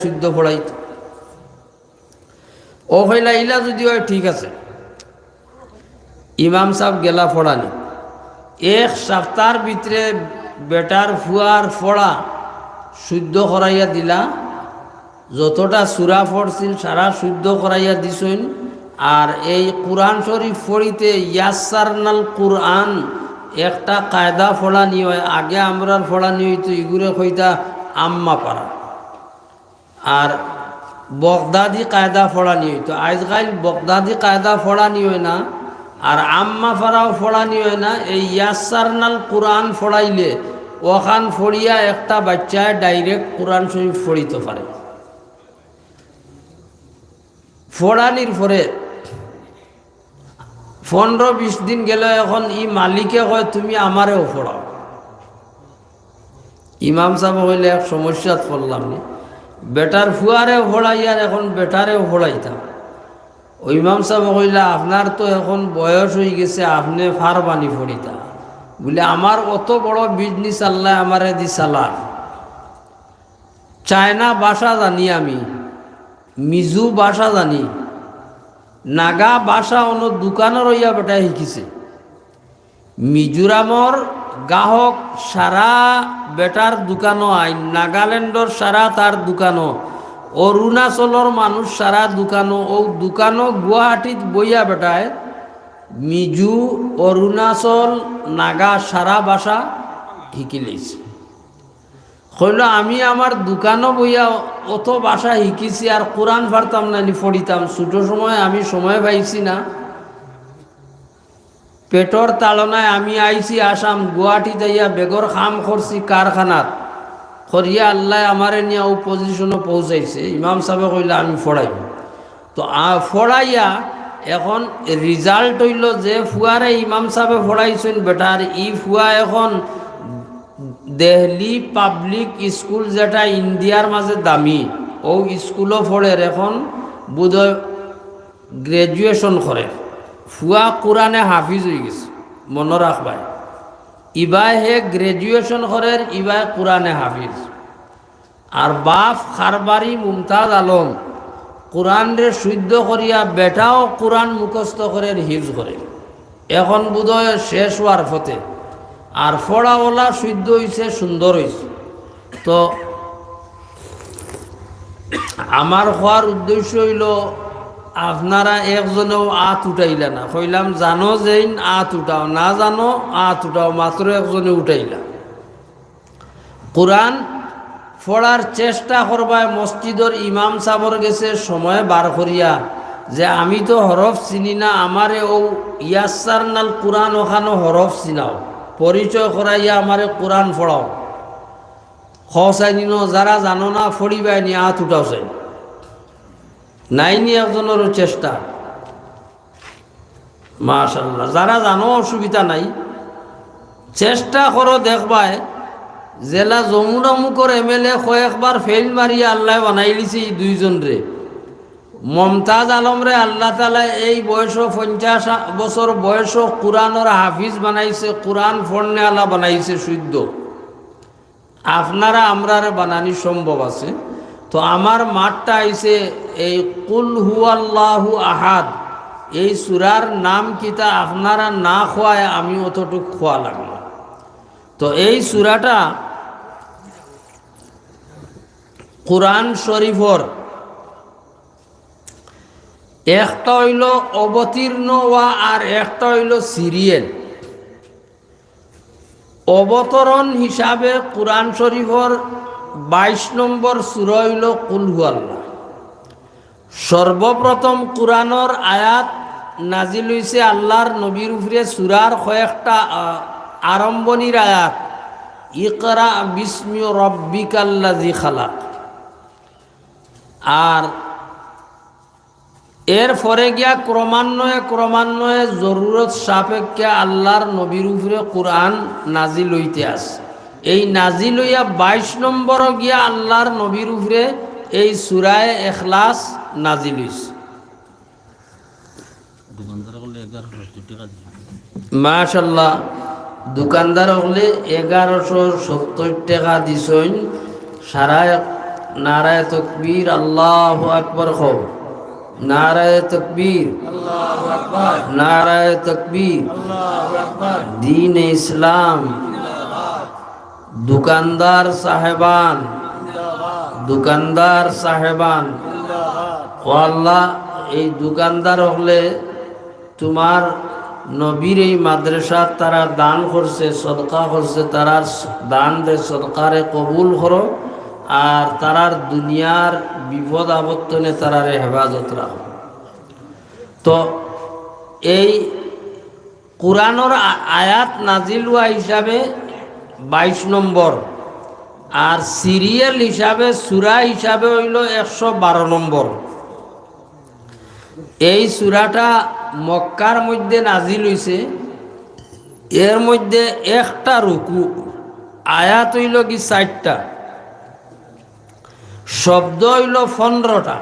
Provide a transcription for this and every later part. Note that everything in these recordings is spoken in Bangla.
শুদ্ধ পড়াইতো ও হইলা ইলা যদি হয় ঠিক আছে। ইমাম সাহেব গেলা পড়ানি এক সপ্তাহের ভিতরে বেটার ফুয়ার ফড়া শুদ্ধ করাইয়া দিলা, যতটা সূরা পড়ছিল সারা শুদ্ধ করাইয়া দিছেন। আর এই কুরআন শরীফ পড়িতে ইয়াসসারনাল কুরআন একটা কায়দা ফড়ানি হয়, আগে আমরার ফড়ানি হইতো এগুলো কইতা আম্মা পারা, আর বগদাদি কায়দা ফড়ানি হইতো। আজকাল বগদাদি কায়দা ফড়ানি হয় না, আর আম্মা ফারাও ফড়ানি হয় না। এই ইয়াসসারনাল কুরআন ফড়াইলে ওখান ফড়িয়া একটা বাচ্চায় ডাইরেক্ট কুরআন শরীফ ফড়িতে পারে। ফড়ানির পরে 15-20 দিন গেল, এখন ই মালিকে কয় তুমি আমারেও ফড়াও। ইমাম সাহেব হইলে এক সমস্যাত পড়লাম নি, বেটার ফুয়ারেও ফড়াইয়ার এখন বেটারেও ফড়াইতাম। ওই ইমাম সাহেব কইলা আপনার তো এখন বয়স হয়ে গেছে, আপনি ফারবানি ফড়িতা বলে আমার অত বড় বিজনেস আল্লাহ আমারে দি সালার। চায়না ভাষা জানি আমি, মিজু ভাষা জানি, নাগা ভাষা অন্য দোকানের হইয়া বেটায় শিকিছে। মিজোরামর গ্রাহক সারা বেটার দোকানও আইন, নাগাল্যান্ডর সারা তার দোকানও, অরুণাচলের মানুষ সারা দোকানও, ও দোকানও গুয়াহাটিত বইয়া বেটায় মিজু অরুণাচল নাগা সারা ভাষা শিকি লইছে। কইল আমি আমার দোকানও বইয়া অত ভাষা শিকিছি, আর কোরআন পারতাম না নি পড়িতাম। ছোট সময় আমি সময় পাইছি না, পেটর তাড়নায় আমি আইছি আসাম, গুয়াহাটি যাইয়া বেগর খাম করছি কারখানাত করিয়া আল্লাহ আমারে নিয়ে ও পজিশনও পৌঁছাইছে। ইমাম সাহেব কইলা আমি ফড়াইব, তো ফড়াইয়া এখন রেজাল্ট হইল যে ফুয়ারে ইমাম সাহেবে ফড়াইছেন বেটার, ই ফুয়া এখন দিল্লি পাবলিক স্কুল যেটা ইন্ডিয়ার মাঝে দামি, ও স্কুলও পড়ে, এখন বোধহয় গ্রাজুয়েশন করে। ফুয়া কোরআনে হাফিজ হয়ে গেছে, মনে রাখবাই। ইবাই হে গ্রাজুয়েশন করে, ইবাই কোরআনে হাফিজ। আর বাপ খারবারি মুমতাজ আলম কোরআন রে শুদ্ধ করিয়া বেটাও কোরআন মুখস্থ করে হিফজ করে, এখন বোধহয় শেষ হওয়ার পথে। আর ফড়াওয়ালা শুদ্ধ হয়েছে, সুন্দর হয়েছে। তো আমার হওয়ার উদ্দেশ্য হইল আপনারা একজনেও আত উঠাইলা না। কইলাম জানো যেইন আত উঠাও, না জানো আত উঠাও, মাত্র একজনে উঠাইলা। কোরআন পড়ার চেষ্টা করবায় মসজিদর ইমাম সাবর গেছে সময় বার করিয়া, যে আমি তো হরফ চিনি না, আমারে ও ইয়াসসারনাল কোরআন ওখানো হরফ চিনাও, পরিচয় করাইয়া আমারে কোরআন পড়াও। চাইনি যারা জানো না ফড়িবাই নি আত উঠাও চাই নাইনি একজনেরও চেষ্টা। মাশাআল্লাহ, যারা জানো অসুবিধা নাই, চেষ্টা করো দেখবায়। জেলা যমুনামুখর MLA কয়েকবার ফেল মারিয়া আল্লাহ বানাই লিছে এই দুইজন রে। মমতাজ আলম রে আল্লাহ তালা এই বয়স 50 বছর বয়স কোরআনের হাফিজ বানাইছে, কোরআন ফড়নে আল্লাহ বানাইছে শুদ্ধ। আপনারা আমরারে বানানি সম্ভব আছে। তো আমার মাঠটা আইছে এই কুল হুয়াল্লাহু আহাদ, এই সূরার নাম কিতা আপনারা না খোয়ায় আমি অতটুক খোয়া লাগলো। তো এই সূরাটা কোরআন শরীফর একটা হইল অবতীর্ণ হওয়া, আর একটা হইল সিরিয়াল। অবতরণ হিসাবে কোরআন শরীফর 22 নম্বর সূরা হইল কুল হুয়াল্লাহ। সর্বপ্রথম কোরআনের আয়াত নাজিল হইছে আল্লাহর নবীর উপরে, সূরার কয়েকটা আরম্ভণীর আয়াত, ইকরা বিস্মি রব্বিকাল্লাযী খালাক। আর এর পরে গিয়া ক্রমান্বয়ে জরুরত সাপেক্ষে আল্লাহর নবীর উপরে কোরআন নাজিল হইতে আছে। এই নাজিল হইয়া 22 নম্বর গিয়া আল্লাহর নবীর উপরে এই সূরায়ে ইখলাস নাজিল হইছে। মাশাআল্লাহ, দোকানদার হলে 1170 টাকা দিছেন। সারা নারায়ে তাকবীর, আল্লাহু আকবার। খো নারায়ে তাকবীর, আল্লাহু আকবার, নারায়ে তাকবীর। আল্লাহু আকবার। দ্বীন ইসলাম, দোকানদার সাহেবান, দোকানদার সাহেবান, ও আল্লাহ, এই দোকানদার হলে তোমার নবীর এই মাদ্রাসা তারা দান করছে, সদকা করছে, তারা দান দে সদকারে কবুল করো, আর তারার দুনিয়ার বিপদ আপত্তনে তারারে হেফাজত রাখো। তো এই কোরআনের আয়াত নাজিল হওয়া হিসাবে 22 নম্বর, আর সিরিয়াল হিসাবে সূরা হিসাবে হইল 112 নম্বর। এই সূরাটা মক্কার মধ্যে নাজিল হইছে। এর মধ্যে একটা রুকু, আয়াত হইল কি 4টা, শব্দ হইল 15টা,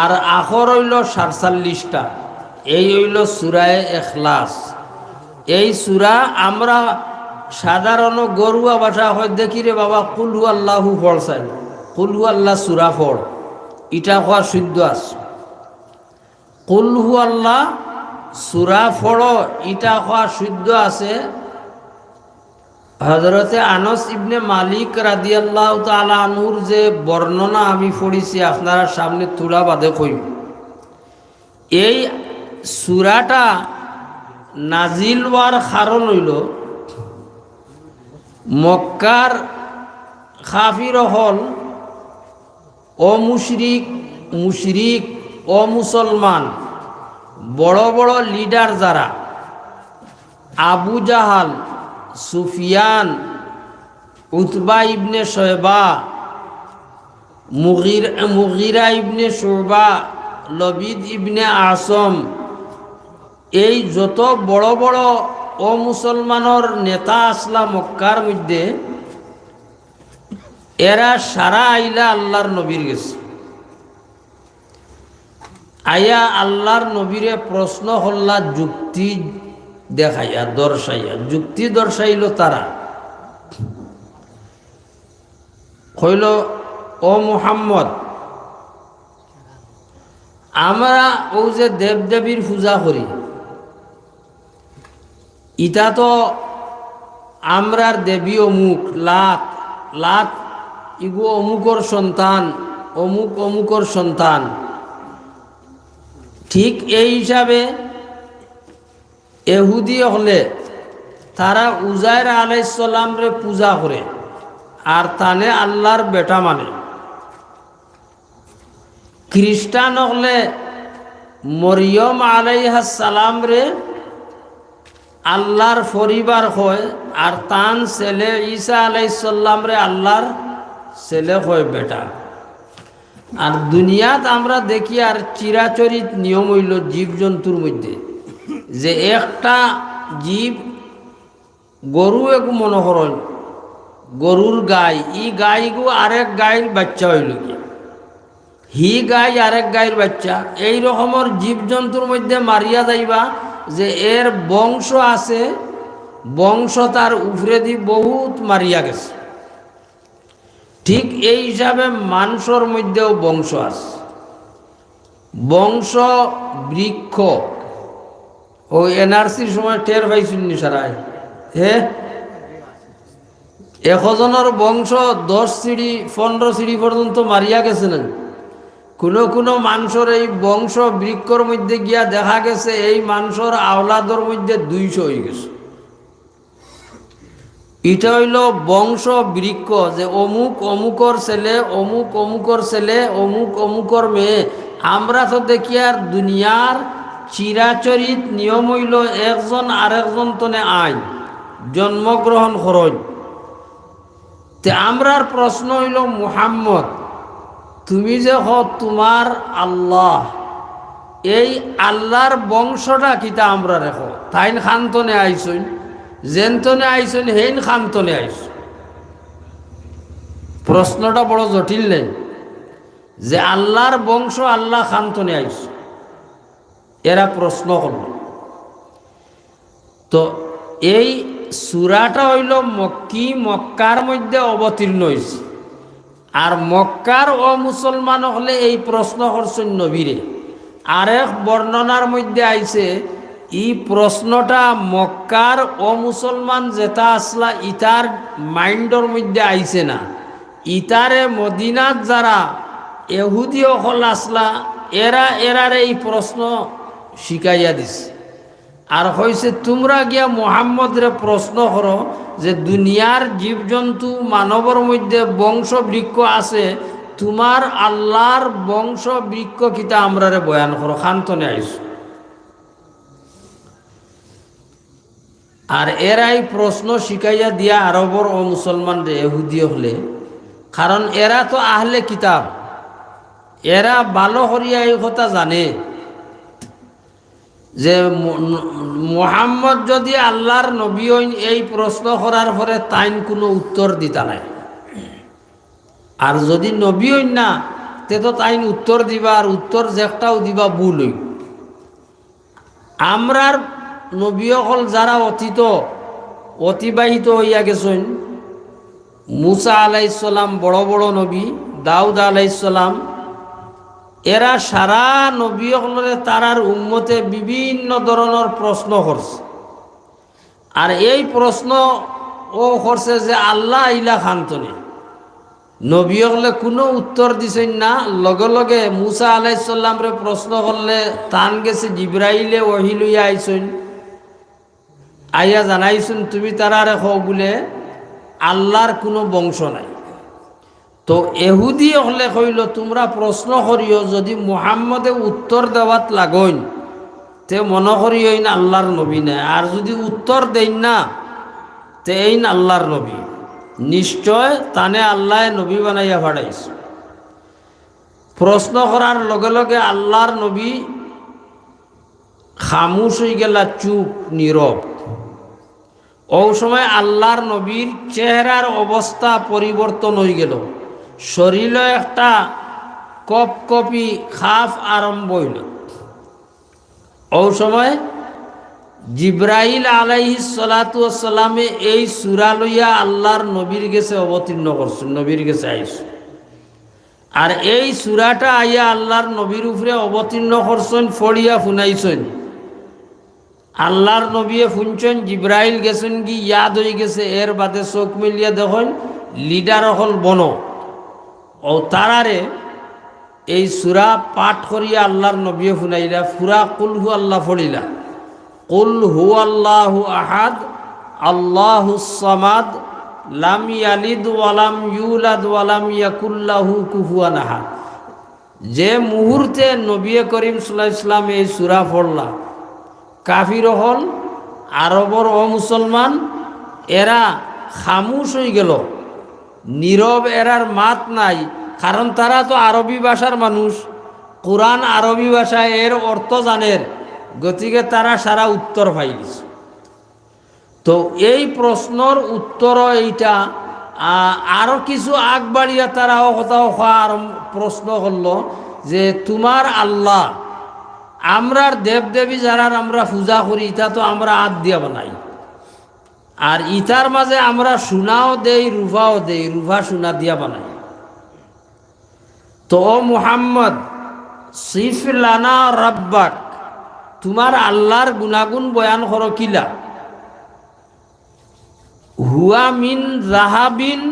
আর আখর হইল 47টা। এই হইল সূরায়ে ইখলাস। এই সূরা আমরা সাধারণ গরুয়া ভাষা হয় দেখি রে বাবা, কুল হু আল্লাহু পড়ছেন, কুল হু আল্লাহ সূরা পড়, ইটা হওয়া শুদ্ধ আছে। কুল হু আল্লাহ সূরা পড়ো, ইটা হওয়া শুদ্ধ আছে। হযরতে আনস ইবনে মালিক রাদিয়াল্লাহু তাআলা আনহুর যে বর্ণনা আমি পড়েছি আপনারা সামনে তুলা বাদে কইব। এই সূরাটা নাজিল হওয়ার কারণ হইল মক্কার কাফির হল ও মুশরিক ও মুসলমান বড় বড় লিডার যারা, আবু জাহাল, সুফিয়ান, উতবা ইবনে শয়বা, মুগিরা ইবনে শুবা, লবিদ ইবনে আসম, এই যত বড় বড় ও মুসলমানের নেতা আসলা মক্কার মধ্যে, এরা সারা আইলা আল্লাহর নবীর গেছে। আয়া আল্লাহর নবীরে প্রশ্ন হল্লা, যুক্তি দেখাইয়া দর্শাইয়া, যুক্তি দর্শাইল। তারা কইল, ও মুহাম্মদ, আমরা ও যে দেবদেবীর পূজা করি, ইটা তো আমরার দেবী অমুক, লাত লাত ইগু অমুকর সন্তান, অমুক অমুকর সন্তান। ঠিক এই হিসাবে এহুদি হলে তারা উজাইর আলাইহিস সালাম রে পূজা করে, আর তানে আল্লাহর বেটা মানে। খ্রিস্টান হলে মরিয়ম আলাইহিস সালাম রে আল্লাহর পরিবার হয়, আর তান ছেলে ঈসা আলাইহিস সালাম রে আল্লাহর ছেলে হয়, বেটা। আর দুনিয়াত আমরা দেখি আর চিরাচরিত নিয়ম হইল জীবজন্তুর মধ্যে, যে একটা জীব গরু এগু মনে করেন, গরুর গাই, ই গাইগু আরেক গাইর বাচ্চা হইল কি, হি গাই আরেক গাইর বাচ্চা। এই রকমের জীবজন্তুর মধ্যে মারিয়া যাইবা যে এর বংশ আছে, বংশ তার উপরে দি বহুত মারিয়া গেছে। ঠিক এই হিসাবে মানুষের মধ্যেও বংশ আছে, বংশ বৃক্ষ। ও এনআরসির সময় টের পাইছিল নিসারায়, হে 100 বংশ 10 সিঁড়ি 15 সিঁড়ি পর্যন্ত মারিয়া গেছে না। কোনো মানুষের এই বংশ বৃক্ষর মধ্যে গিয়া দেখা গেছে এই মানুষের আওলাদর মধ্যে 200 হয়ে গেছে। এটা হইল বংশ বৃক্ষ, যে অমুক অমুকর ছেলে, অমুক অমুকর ছেলে, অমুক অমুকর মেয়ে। আমরা তো দেখি আর দুনিয়ার চিরাচরিত নিয়ম হইল একজন আরেকজন তনে আইন জন্মগ্রহণ করন। তে আমরার প্রশ্ন হইল, মুহাম্মদ তুমি যে তোমার আল্লাহ, এই আল্লাহর বংশটা কিতা আমরা রেখো? তাইন খান্তনে আইসইন, যেনতনে আইসইন হেইন খান্তনে আইস। প্রশ্নটা বড় জটিল নেই, যে আল্লাহর বংশ আল্লাহ খান্তনে আইস, এরা প্রশ্ন করল। তো এই সূরাটা হইল মক্কি, মক্কার মধ্যে অবতীর্ণ হয়েছে। আর মক্কার ও মুসলমান হলে এই প্রশ্ন করছেন নবীরে। আরেক বর্ণনার মধ্যে আইছে এই প্রশ্নটা মক্কার ও মুসলমান যেটা আসলা ইতার মাইন্ডর মধ্যে আইছে না, ইতারে মদিনাত যারা এহুদি হল আসলা এরারে এই প্রশ্ন শিখাইয়া দিছে। আর হয়েছে তোমরা গিয়া মুহাম্মদরে প্রশ্ন করো যে দুনিয়ার জীবজন্তু মানবর মধ্যে বংশ বৃক্ষ আছে, তোমার আল্লাহর বংশ বৃক্ষ কিতা আমরারে বয়ান করো, খান্তনে আইস। আর এরাই প্রশ্ন শিখাইয়া দিয়া আরবর ও মুসলমান রে এহুদি হলে, কারণ এরা তো আহলে কিতাব, এরা ভালো করিয়া এই কথা জানে যে মুহাম্মদ যদি আল্লাহর নবী হইন এই প্রশ্ন করার পরে তাইন কোনো উত্তর দিতা নাই। আর যদি নবী হইন না তে তো তাইন উত্তর দিবা, আর উত্তর যেটাও দিবা ভুল হই। আমরার নবী হল যারা অতিবাহিত হইয়া গেছেন, মুসা আলাইসাল্লাম বড় বড় নবী, দাউদ আলাইসাল্লাম, এরা সারা নবী হলরে তারার উম্মতে বিভিন্ন ধরনের প্রশ্ন করছে। আর এই প্রশ্ন ও করছে যে আল্লাহ ইলা খান্তনে, নবী হলে কোনো উত্তর দিছেন না। লগে লগে মুসা আলাইসাল্লামরে প্রশ্ন করলে তান গেছে জিব্রাইলে ওহি লইয়া আইসেন, আইয়া জানাইছেন তুমি তারারে খো বলে আল্লাহর কোনো বংশ নাই। তো এহুদি হলে কইল তোমরা প্রশ্ন করিও, যদি মুহাম্মদে উত্তর দেওয়াত লাগইন তে মনে করিও আল্লাহর নবী নাই, আর যদি উত্তর দেন না তে এইন আল্লাহর নবী, নিশ্চয় তানে আল্লাহ নবী বানাইয়া পাঠাইছে। প্রশ্ন করার লগে লগে আল্লাহর নবী খামুশ হয়ে গেলা, চুপ নীরব। ও সময় আল্লাহর নবীর চেহারার অবস্থা পরিবর্তন হয়ে গেল, শরীরে একটা কপকপি খাফ আরম্ভ হইল। ও সময় জিব্রাইল আলাইহিস সালাতু ওয়াসসালামে এই সূরা লইয়া আল্লাহর নবীর কাছে অবতীর্ণ করছেন, নবীর কাছে আইছে। আর এই সূরাটা আইয়া আল্লাহর নবীর উপরে অবতীর্ণ করছেন, ফড়িয়া শুনাইছেন। আল্লাহর নবী শুনছেন, জিব্রাইল গেছেন কি ইয়াদ হয়ে গেছে, এর বাদে চোখ মিলিয়া দেখেন লিডার হল বন ও তারারে এই সূরা পাঠ করিয়া আল্লাহর নবী শুনাইলা, ফুরা কুল হু আল্লাহ ফড়িলা, কুল হু আল্লাহু আহাদ আল্লাহুস সামাদ লাম ইয়ালিদ ওয়ালাম ইউলাদ ওয়ালাম ইয়াকুল লাহু কুফুয়ান আহাদ। যে মুহূর্তে নবী করিম সাল্লাল্লাহু আলাইহি ওয়াসাল্লাম এই সূরা পড়লা, কাফির হল আরবর ও মুসলমান এরা খামুশ হয়ে গেল, নীরব, এরার মাত নাই। কারণ তারা তো আরবি ভাষার মানুষ, কোরআন আরবি ভাষায়, এর অর্থ জানের, গতিকে তারা সারা উত্তর পাইলিস। তো এই প্রশ্নর উত্তর এইটা আরও কিছু আগ বাড়িয়া তারা কথা প্রশ্ন করল যে তোমার আল্লাহ, আমরার দেবদেবী যারা আমরা পূজা করি ইটা তো আমরা হাত দিয়া বানাই, আর ইটার মাঝে আমরা সোনাও দেই রূপাও দেই, রূপা সোনা দিয়া বানাই। তো মুহাম্মদ সিফ লানা রাব্বাক, তোমার আল্লাহর গুণাগুণ বয়ান করো কিলা। হুয়া মিন যাহাবিন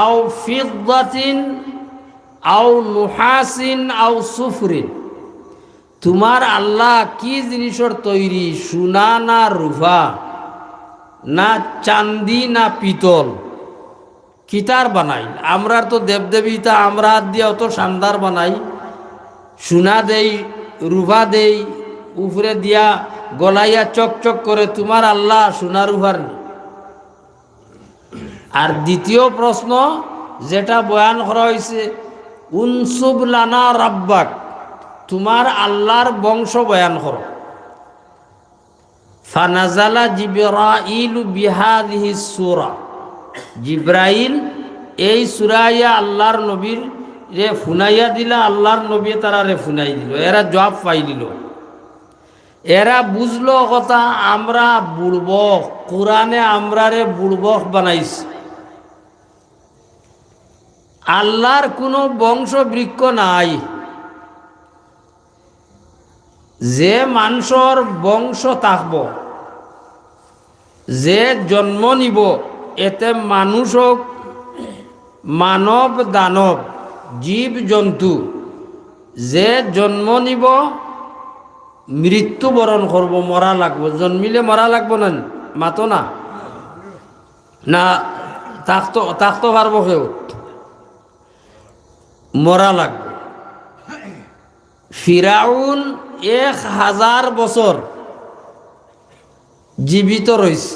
আও ফিদ্দাতিন আও নুহাসিন আও সুফরিন, তোমার আল্লাহ কি জিনিসের তৈরি, সোনা না রূপা না চান্দি না পিতল, কিতার বানাই। আমরা তো দেবদেবীতা আমরা হাত দিয়ে অত শানদার বানাই, সোনা দেই রূপা দেই, উপরে দিয়া গলাইয়া চকচক করে, তোমার আল্লাহ সোনা রূপার নেই। আর দ্বিতীয় প্রশ্ন যেটা বয়ান করা হয়েছে, উনসুব লানা রাব্বাক, তোমার আল্লাহর বংশ বয়ান করো। ফানাজালা জিবরাইল বিহাদিহি সূরা, জিব্রাইল এই সূরাইয়া আল্লাহর নবীর রে ফুনাইয়া দিলা, আল্লাহর নবী তারা রে ফুনাই দিল, এরা জবাব পাই দিল। এরা বুঝলো কথা আমরা বুড়বক, কোরআনে আমরা রে বুড়বক বানাইছি। আল্লাহর কোনো বংশ বৃক্ষ নাই, যে মানুষের বংশ থাকব, যে জন্ম নিব, এতে মানুষ হোক, মানব দানব, জীব জন্তু, যে জন্ম নিব মৃত্যুবরণ করব, মরা লাগবো। জন্মিলে মরা লাগবো না, মাতো না, না থাকতে পারবো কেউ, মরা লাগবে। ফিরাউন 1000 বছর জীবিত রয়েছে।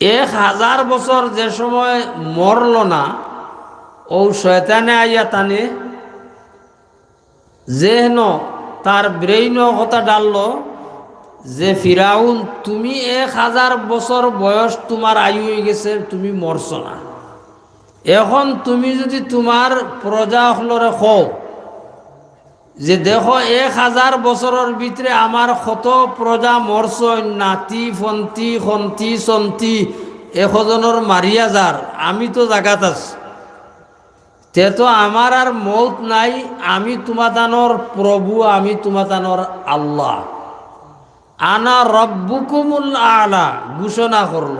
1000 বছর যে সময় মরল না, ও শয়তানে আইয়া তানে যেন তার ব্রেইন কথা ডালল যে ফিরাউন, তুমি 1000 বছর বয়স তোমার আয়ু হয়ে গেছে, তুমি মরছ না। এখন তুমি যদি তোমার প্রজা হলরে কও যে দেখো 1000 বছরের ভিতরে আমার কত প্রজা মরছ, নাতি ফন্তি খন্তি সন্তি 100জনের মারিয়া যার, আমি তো জাগাত আছি, তে তো আমার আর মৌত নাই, আমি তোমাতানোর প্রভু, আমি তোমাতানোর আল্লাহ, আনা রব্বুকুমুল আলা ঘোষণা করল,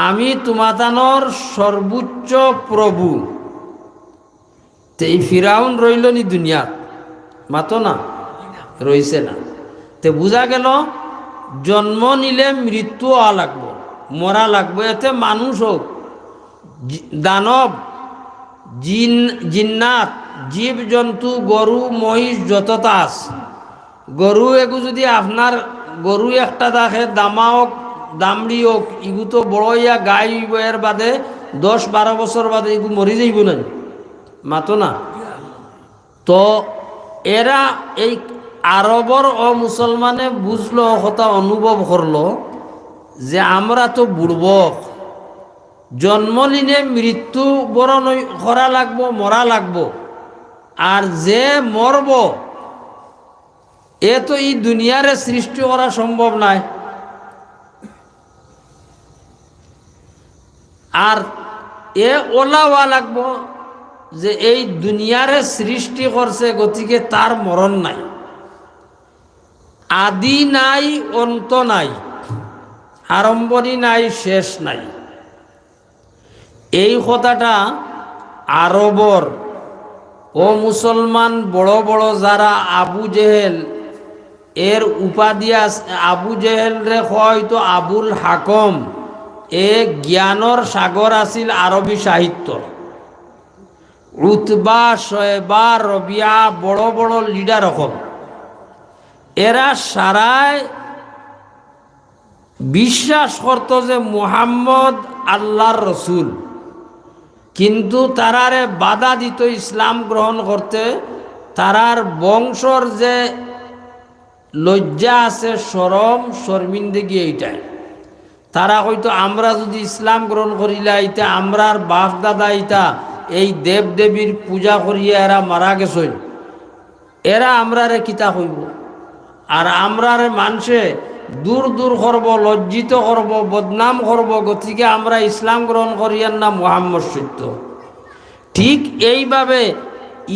আমি তোমাতানোর সর্বোচ্চ প্রভু। তে এই ফিরাউন রইল নি দুনিয়াত, মাতো না, রইছে না। তে বুঝা গেল জন্ম নিলে মৃত্যু হওয়া লাগবো, মরা লাগবো। এতে মানুষ হোক, দানব, জিন্নাত, জীব জন্তু, গরু মহিষ যতটা আছে, গরু এগু যদি আপনার গরু একটা দেখে দামা হোক দামড়ি হোক, ইগু তো বড় ইয়া গাই এর বাদে 10-12 বছর বাদে ইগু মরি যাইব না, মাতো না। তো এরা এই আরবর ও মুসলমানে বুঝলো, কথা অনুভব করলো যে আমরা তো বুড়বক, জন্ম নিলে মৃত্যু বরণ করা লাগবো, মরা লাগবো, আর যে মরব এ তো এই দুনিয়ারে সৃষ্টি করা সম্ভব নাই। আর এ ওলাওয়া লাগবো যে এই দুনিয়ারে সৃষ্টি করছে, গতিকে তার মরণ নাই, আদি নাই, অন্ত নাই, আরম্ভণী নাই, শেষ নাই। এই কথাটা আরবর ও মুসলমান বড় বড় যারা আবু জেহেল এর উপাধি, আবু জেহেল রে হয়তো আবুল হাকম, এ জ্ঞানর সাগর আছিল আরবি সাহিত্য। উতবা, শয়বা, রবিয়া বড় বড় লিডার রকম, এরা সারায় বিশ্বাস করত যে মুহাম্মদ আল্লাহর রসুল, কিন্তু তারারে বাধা দিত ইসলাম গ্রহণ করতে। তারার বংশর যে লজ্জা আছে, শরম শর্মিন্দগি, এইটাই তারা হয়তো আমরা যদি ইসলাম গ্রহণ করিলা, ইটা আমরার বাপ দাদা ইটা এই দেব দেবীর পূজা করিয়া এরা মারা গেছেন, এরা আমরারে কিতা হইব, আর আমরারে মানুষে দূর দূর করব, লজ্জিত করব, বদনাম করব, গতিকে আমরা ইসলাম গ্রহণ করিয়ার না মুহাম্মদ সত্য। ঠিক এইভাবে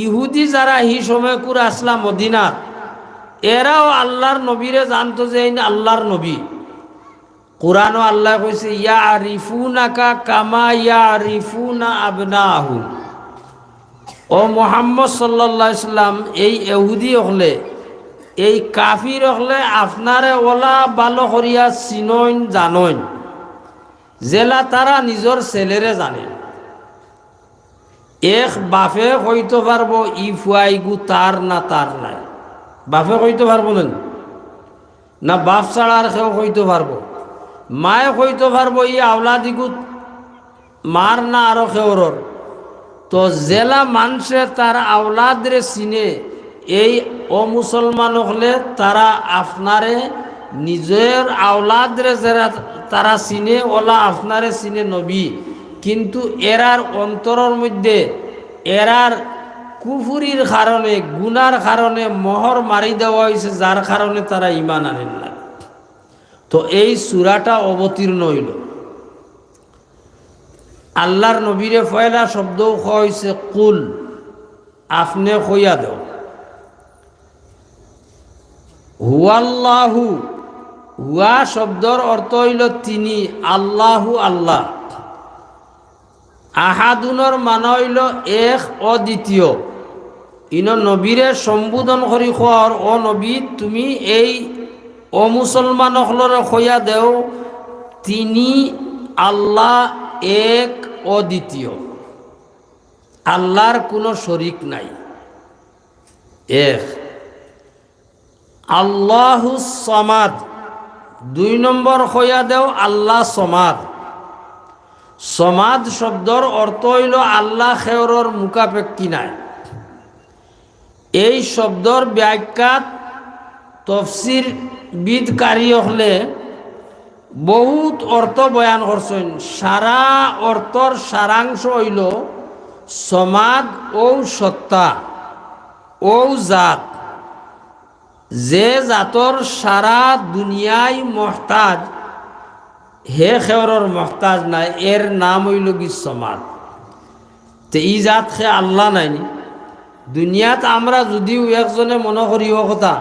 ইহুদি যারা হি সময় করে আসলা মদিনাত, এরাও আল্লাহর নবীরে জানতো যে এই আল্লাহর নবী। কোরআনও আল্লাহ কইছে ইয়া আরিফুনাকা কামা ইয়া আরিফুনা আবনাহুম। ও মুহাম্মদ সাল্লাল্লাহু আলাইহি সাল্লাম, এই ইহুদি হলে, এই কাফির হলে আপনারে ওলা ভালো করিয়া চিনইন জানইন, জেলা তারা নিজের ছেলেরে জানে। এক বাপে কইতে পারবো ই ফুয়াইগু তার না তার নাই, বাপে কইতে পারবো না, বাপ ছাড়া আর কেউ কইতে পারবো। মায়ে কইতে পারবো ই আওলাদিগু মার না আরো কেউরর। তো জেলা মানুষে তার আওলাদরে চিনে, এই অমুসলমান হলে তারা আপনারে নিজের আওলাদরে যারা তারা চিনে, ওলা আপনারে চিনে নবী, কিন্তু এরার অন্তরের মধ্যে এরার কুফুরির কারণে, গুনার কারণে মোহর মারি দেওয়া হয়েছে, যার কারণে তারা ঈমান আনেন না। তো এই সূরাটা অবতীর্ণ হইল। আল্লাহর নবীরে পয়লা শব্দ হয়েছে কুল, আপনি কইয়া দেও। হুয়াল্লাহু, হুয়া শব্দর অর্থ হইল তিনি, আল্লাহু আল্লাহ। আহাদুনর মানে হইল এক, অদ্বিতীয়। ইন নবীরে সম্বোধন করি খোয়ার, ও নবী তুমি এই অমুসলমান হলরে কইয়া দেও তিনি আল্লাহ এক, অদ্বিতীয়, আল্লাহর কোনো শরিক নাই, এক। আল্লাহু সমাদ, 2 নম্বর কইয়া দেও আল্লাহ সমাদ। সমাদ শব্দর অর্থ হইল আল্লাহ খেয়রর মুখাপেক্ষী নাই। এই শব্দর ব্যাখ্যাত তফসির বিদকারী হলে বহুত অর্থ বয়ান করছেন। সারা অর্থর সারাংশ হইল সমাদ ও সত্তা ও জাত, যে জাতর সারা দুনিয়ায় মহতাজ, হে খেয়রর মহতাজ নাই, এর নাম হইল কি সমাদ। তে ই জাত খে আল্লাহ নাইনি। দুনিয়াত আমরা যদিও একজনে মনে করি ও কথা,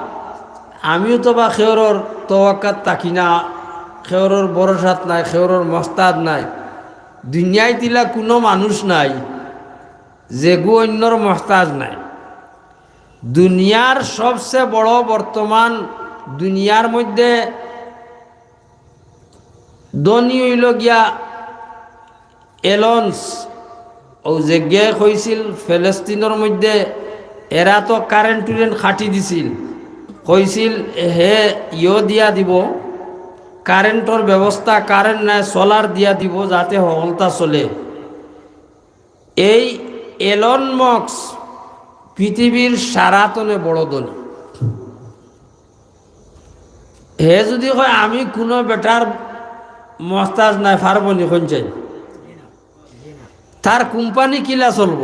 আমিও তো বা খেয়রর তোয়াক্কাত থাকি না, খেয়রর ভরসাত নাই, খেয়রর মহতাজ নাই। দুনিয়ায় তিলা কোনো মানুষ নাই যে গু অন্যর মহতাজ নাই। দুনিয়ার সবচেয়ে বড় বর্তমান দুনিয়ার মধ্যে ধনী হইল গিয়া এলন্স, ও যে গে কইছিল ফিলিস্তিনের মধ্যে এরা তো কারেন্ট খাটি দিছিল, কইছিল হে দিয়া দিব কারেন্টর ব্যবস্থা, কারেন্ট নাই সোলার দিয়া দিব যাতে হলতা চলে। এই এলন মাস্ক পৃথিবীর সারাতনে বড় ধনী। হে যদি হয় আমি কোনো বেটার মহতাজ নাই, ফারবনি চাই, তার কোম্পানি কিলা চলব,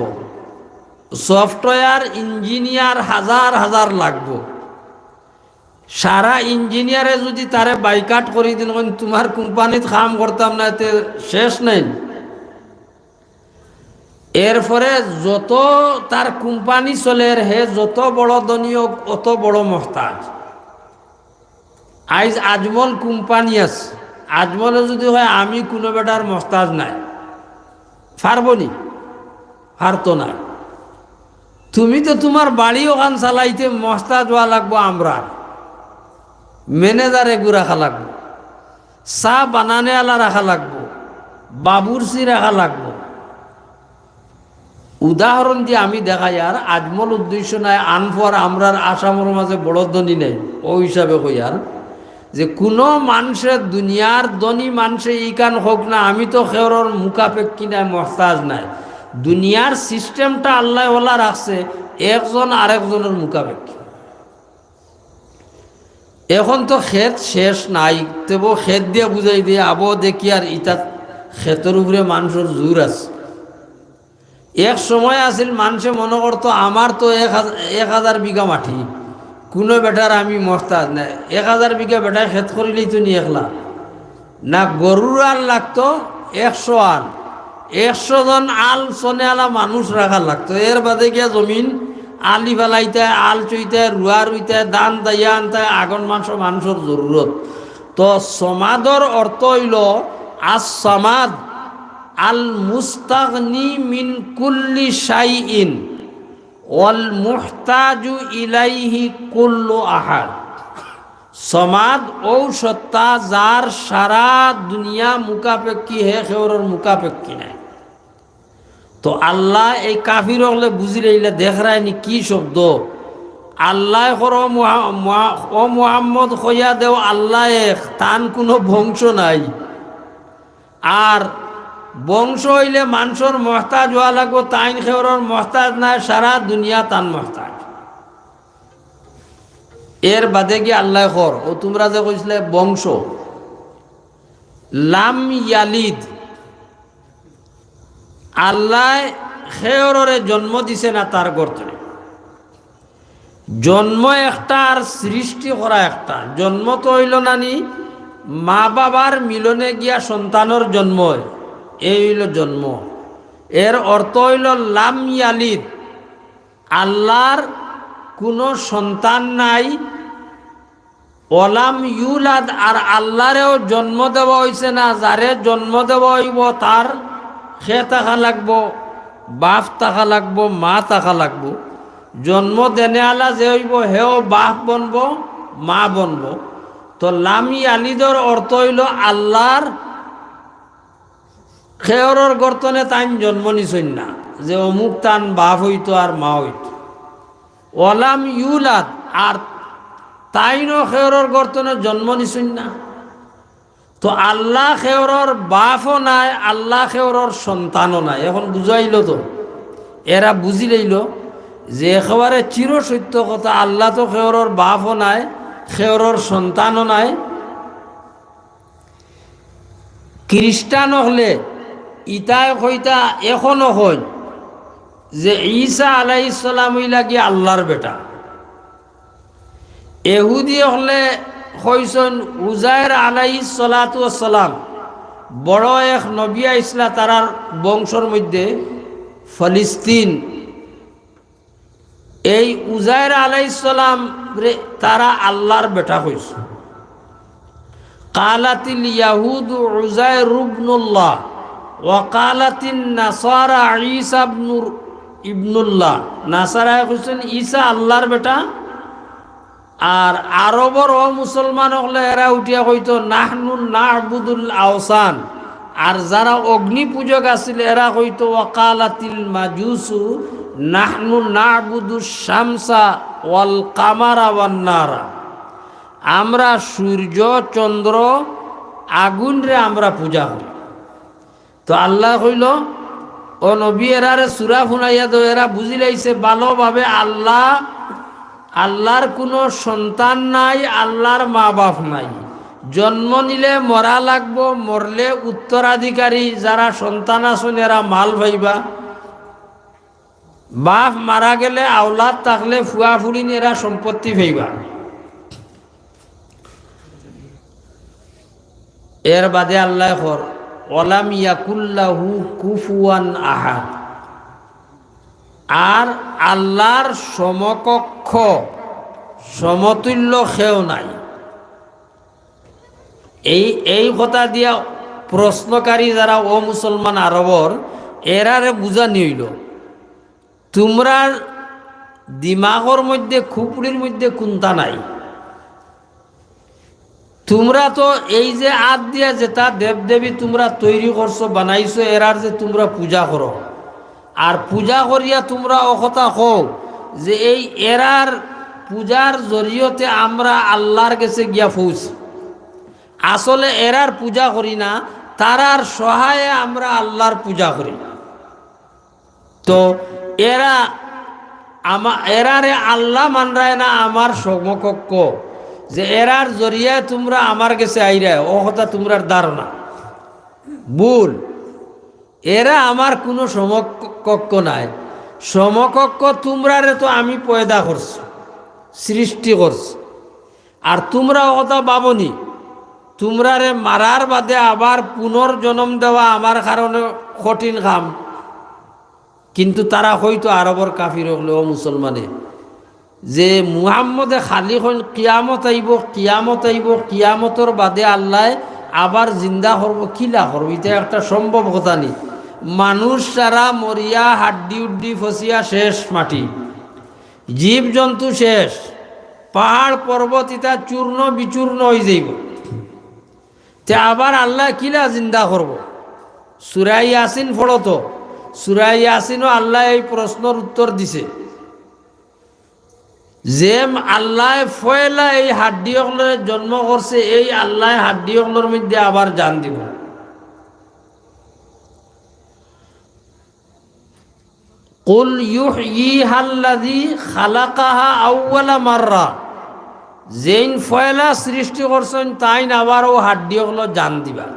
সফটওয়্যার ইঞ্জিনিয়ার হাজার হাজার লাগবো। সারা ইঞ্জিনিয়ারে যদি তারে বাইকাট করে দিন, তোমার কোম্পানিত কাম করতাম না, এতে শেষ নেই। এরপরে যত তার কোম্পানি চলে, হে যত বড় ধনী হোক অত বড় মহতাজ। আইজ আজমল কোম্পানি আছে, আজমলে যদি হয় আমি কোনো বেটার মহতাজ নাই, পারবনি, পারতো না। তুমি তো তোমার বাড়ি ওখান চালাইতে মহতাজ হওয়া লাগবো, আমরা ম্যানেজার এগু রাখা লাগবো, চা বানানে আলা রাখা লাগবো, বাবুরচি রাখা লাগবো। উদাহরণ দিয়ে আমি দেখাই, আর আজমল উদ্দেশ্য নাই আনফর আমরার আসামের মাঝে বড় ধনী নেই, ও হিসাবে কই আর যে কোনো মানুষের দুনিয়ার ধনী মানুষে ইকান হোক না, আমি তো খেয়রর মুখাপেক্ষী নাই, মহতাজ নাই। দুনিয়ার সিস্টেমটা আল্লাহ ওলা রাখছে একজন আরেকজনের মুখাপেক্ষী। এখন তো ক্ষেত শেষ নাই, তবু ক্ষেত দিয়ে বুঝাই দিয়ে আবো দেখি আর ইটা ক্ষেতের উপরে মানুষের জোর আছে। এক সময় আছিল মানুষে মনে করতো আমার তো 1000 বিঘা মাটি, কোনো বেটার আমি মহতাজ নাই। 1000 বিঘা বেটায় ক্ষেত করিলেই তো নিয়ে একলা না, গরুর আল লাগতো 100 আল, 100 জন আল চনে আলা মানুষ রাখা লাগতো। এর বাদে গিয়া জমিন আলি ফেলাইতে, আল চুইতে, রুয়া রুইতে, দান দাইয়া আনতে আগন মানুষের জরুরত। তো সমাদর অর্থ হইল আস সমাদ আল মুস্তাগনি মিন কুল্লি শাইইন ওয়াল মুহতাজু ইলাইহি কুল্লু আহাদ। সমাদ ও সত্তা যার সারা দুনিয়া মুখাপেক্ষী, হে খেয়রর মুখাপেক্ষী নাই। তো আল্লাহ এই কাফির হলে বুঝি রইলে দেখ রায়নি কি শব্দ। আল্লাহ ও মুহাম্মদ কইয়া দেও আল্লাহ এক, তান কোনো বংশ নাই। আর বংশ হইলে মানুষের মহতাজ হওয়া লাগবো, তাইন খেয়রর মহতাজ নাই, সারা দুনিয়া তান মহতাজ। এর বাদে গিয়ে আল্লাহ কর, ও তোমরা যে কইছিলে বংশ, লাম ইয়ালিদ, আল্লাহ খেয়ররে জন্ম দিছে না তার গর্তনে। জন্ম একটা আর সৃষ্টি করা একটা। জন্ম তো হইল নানি মা বাবার মিলনে গিয়া সন্তানের জন্ম হয়, এই হইল জন্ম। এর অর্থ হইল লাম ইয়ালিদ, আল্লাহর কোনো সন্তান নাই। ওলাম ইউলাদ, আর আল্লাহরেও জন্ম দেওয়া হয়েছে না। যারে জন্ম দেওয়া হইব তার খে থাকা লাগবো, বাপ থাকা লাগবো, মা থাকা লাগবো। জন্ম দেনে আলা যে হইব হেও বাপ বনব, মা বনব। তো লামি আলিদর অর্থ হইল আল্লাহর খেয়রর গর্তনে তাইন জন্ম নিছইন না, যে অমুক তান বাপ হইতো আর মা হইতো। ওলাম ইউলাদ, আর তাইনও খেয়রর গর্তনে জন্ম নিছইন না। তো আল্লাহ খেয়রর বাপও নাই, আল্লাহ খেয়রর সন্তানও নাই। এখন বুঝাইল তো, এরা বুঝি লইল যে একেবারে চির সত্য কথা, আল্লাহ তো খেয়রর বাপও নাই, খেয়রর সন্তানও নাই। খ্রিস্টান হলে ইতায় কইতা এখনো হয় যে ঈসা আলাইহিস সালাম হইলা কি আল্লাহর বেটা। এহুদি হলে কইছেন উজায়ের আলাইহিস সালাতু ওয়াস সালাম বড় এক নবী আইসলা তারার বংশর মধ্যে ফলিস্তিন। এই উজায়ের আলাইহিস সালাম তারা আল্লাহর বেটা কইছে। কালাতিল ইয়াহুদু উজায়ের ইবনুল্লাহ ওয়া কালাতিন নাসারা ঈসা ইবনুল্লাহ। নাসারায় কইছেন ঈসা আল্লাহর বেটা, আর আরবর ও মুসলমান হলে এরা উঠিয়া কইতো নাহনু না'বুদুল আওসান। আর যারা অগ্নি পূজক আছিল এরা কইতো ওয়াকালাতিল মাজুসু নাহনু না'বুদুশ শামসা ওয়াল কামারা ওয়ান নারা। আমরা সূর্য, চন্দ্র, আগুন রে আমরা পূজা করি। তো আল্লাহ কইল ও নবী এরারে সূরা শুনাইয়া দো, এরা বুঝি লাইছে ভালোভাবে আল্লাহর কোনো সন্তান নাই, আল্লাহর মা বাপ নাই। জন্ম নিলে মরা লাগবো, মরলে উত্তরাধিকারী যারা সন্তান আছেন এরা মাল ভাইবা। বাপ মারা গেলে আওলাদ থাকলে ফুয়া ফুড়িন এরা সম্পত্তি ভাইবা। এর বাদে আল্লাহ কর ওয়ালাম ইয়াকুল্লাহু কুফুয়ান আহাদ, আর আল্লাহর সমকক্ষ সমতুল্য কেউ নাই। এই কথা দিয়া প্রশ্নকারী যারা ও মুসলমান আরবর এরারে বুঝানি হইল তোমরা দিমাগর মধ্যে খুপড়ির মধ্যে কোনটা নাই। তোমরা তো এই যে আদ দিয়া যেটা দেবদেবী তোমরা তৈরি করছো বানাইছো এরার যে তোমরা পূজা করো, আর পূজা করিয়া তোমরা অকথা কও যে এই এরার পূজার জরিয়তে আমরা আল্লাহর কাছে গিয়া পৌঁছি। আসলে এরার পূজা করি না, তারার সহায়ে আমরা আল্লাহর পূজা করি। তো এরারে আল্লাহ মানরায় না আমার সমকক্ষ, যে এরার জরিয়ায় তোমরা আমার কাছে আইরা ও কথা তোমরার ধারণা ভুল। এরা আমার কোনো সমকক্ষ নাই। সমকক্ষ তোমরারে তো আমি পয়দা করছি, সৃষ্টি করছি, আর তোমরা কথা ভাবনি তোমরারে মারার বাদে আবার পুনর্জন্ম দেওয়া আমার কারণে কঠিন কাম। কিন্তু তারা হয়তো আরবর কাফির হলেও মুসলমানে যে মুহাম্মদে খালি হইল কিয়ামত আইব, কিয়ামত আইব, কিয়ামতর বাদে আল্লাহ আবার জিন্দা করব, কিলা করব, এটা একটা সম্ভব কথা নেই। মানুষ সারা মরিয়া হাড্ডি উড্ডি ফসিয়া শেষ মাটি, জীব জন্তু শেষ, পাহাড় পর্বত ইটা চূর্ণ বিচূর্ণ হয়ে যাইব। তে আবার আল্লাহ কিলা জিন্দা করব। সূরা ইয়াসিন পড়ো তো, সূরা ইয়াসিনও আল্লাহ এই প্রশ্নের উত্তর দিছে যে আল্লাহ ফয়লা এই হাড্ডি অকলের জন্ম করছে, এই আল্লাহ হাড্ডি অকলের মধ্যে আবার জান দিব। কুল ইউহয়িহাল্লাযী খালাকাহা আউওয়ালা মাররা, যেইন ফয়লা সৃষ্টি করছেন তাইন আবার ও হাড্ডি অকল জান দিবা।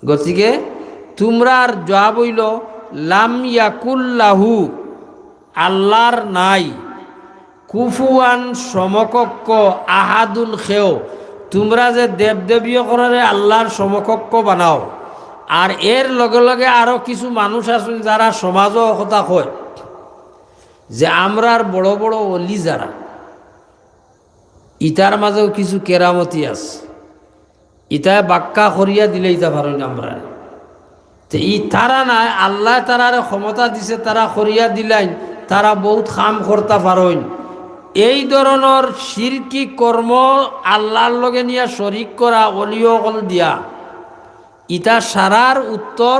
গতিকে তোমরার জবাব হইল লাম ইয়াকুল্লাহু, আল্লাহর নাই, কুফুয়ান সমকক্ষ, আহাদুন খেও। তোমরা যে দেবদেবীয় করে আল্লাহর সমকক্ষ বানাও, আর এর লগে লগে আরও কিছু মানুষ আছেন যারা সমাজও কথা কয় যে আমরার বড় বড় অলি যারা ইটার মাঝেও কিছু কেরামতি আছে, ইটায় বাক্কা করিয়া দিলে ইটা পারেন আমরা। তো ই তারা নাই, আল্লাহ তারার ক্ষমতা দিছে, তারা করিয়া দিলেন, তারা বহুত কাম করতে পারেন। এই ধরনের শিরকি কর্ম আল্লাহর লগে নিয়ে শরিক করা অলিয়কল দিয়া, ইটা সারার উত্তর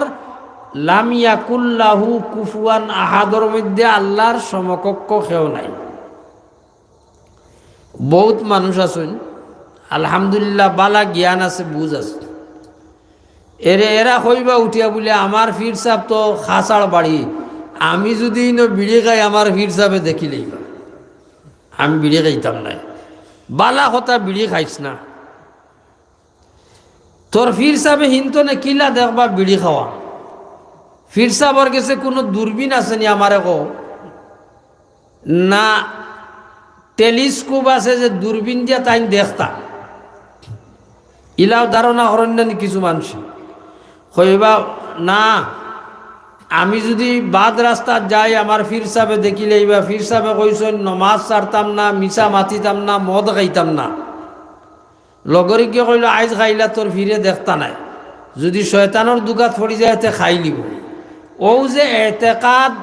লাম ইয়াকুল্লাহু কুফুয়ান আহাদর মধ্যে আল্লাহর সমকক্ষ কেউ নাই। বহুত মানুষ আছেন আলহামদুলিল্লাহ বালা জ্ঞান আছে, বুঝ আছে, এরা কইবা উঠিয়া বলে আমার ফির সাহেব তো খাসার বাড়ি, আমি যদি বিড়ি খাই আমার ফির সাহেবে দেখিলেই আমি বিড়ি খাইতাম নাই। বালা কথা বিড়ি খাইছ না, তোর ফির সাহেবে হিন্তনে কিলা দেখবা বিড়ি খাওয়া। ফির সাহেবর কাছে কোনো দূরবীন আসেনি আমারে কো না, টেলিস্কোপ আছে যে দূরবীন দিয়া তাই দেখতা, ইলাও ধারণা করেন না কিছু মানুষ। কইবা না, আমি যদি বাদ রাস্তা যাই আমার ফির সাহেবে দেখিলেই বা ফির সাহেবে কইছেন নমাজ ছাড়তাম না, মিশা মাতিতাম না, মদ খাইতাম না। লগরিকে কইল আইজ খাইলা তোর ফিরে দেখতা নাই, যদি শয়তানোর দুগাত পড়ি যায় তে খাই লিব। ও যে এতেকাদ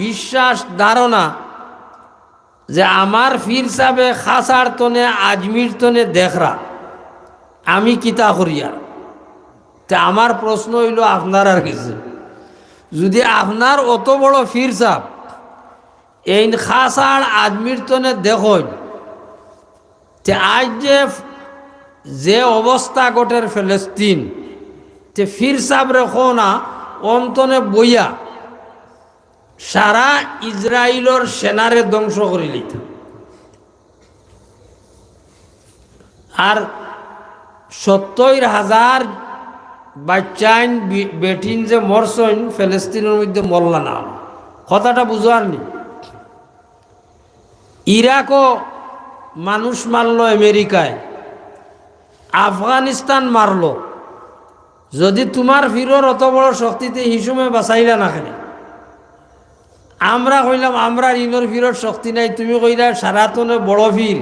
বিশ্বাস ধারণা যে আমার ফির সাহেবে খাসার তনে আজমির তনে দেখরা, আমি কিতা করিয়া। তা আমার প্রশ্ন হইল আপনার আর কিছু, যদি আপনার অত বড় ফির সাহেব এই খাসার আজমির তনে দেখুন, তে আজ যে অবস্থা গোটের ফিলিস্তিন, তে ফির সাহেব রেখো না অন্তনে বইয়া সারা ইসরায়েলের সেনারে ধ্বংস করে লিত। আর 70,000 বাচ্চাইন বেটিন যে মরসইন ফিলিস্তিনের মধ্যে মরলা না, কথাটা বুঝার নি। ইরাকও মানুষ মারল আমেরিকায়, আফগানিস্তান মারল। যদি তোমার ফিরোর অত বড় শক্তিতে হিসুমে বাঁচাইলা না খেলে, আমরা কইলাম আমরা ইনোর ফিরোর শক্তি নাই, তুমি কইলা সারাতনে বড় ফির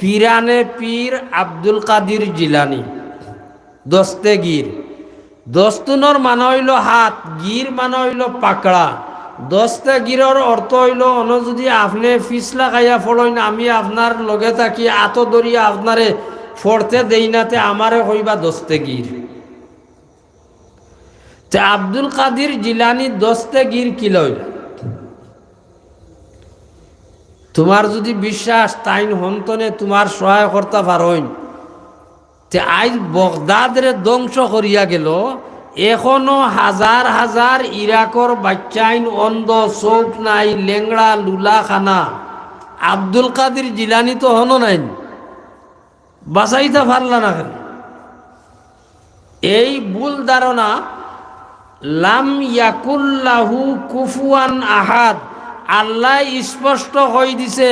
পিরানে পীর আব্দুল কাদির জিলানি দস্তেগীর। দস্তুনর মানে হইল হাত, গির মানে হইল পাকড়া। দস্তেগীরের অর্থ হইল অন যদি আপনি ফিসলা খাইয়া ফলইন, আমি আপনার লগে থাকি আত দরিয়া আপনারে ফরতে দেই নাতে আমারে হইবা দস্তেগীর। তে আব্দুল কাদির জিলানি দস্তেগীর কি লইল? তোমার যদি বিশ্বাস তাইন হন্তনে তোমার সহায় করতে পারইন, তে আজ বগদাদরে ধ্বংস করিয়া গেল, এখনো হাজার হাজার ইরাকর বাচ্চাইন অন্ধ, চোখ নাই, লেংড়া লুলা খানা। আব্দুল কাদির জিলানি তো হনো নাই, বাঁচাইতে পারলা না কেন? এই ভুল ধারণা লাম ইয়াকুল্লাহু কুফুয়ান আহাদ, আল্লাহ স্পষ্ট হয়ে দিছে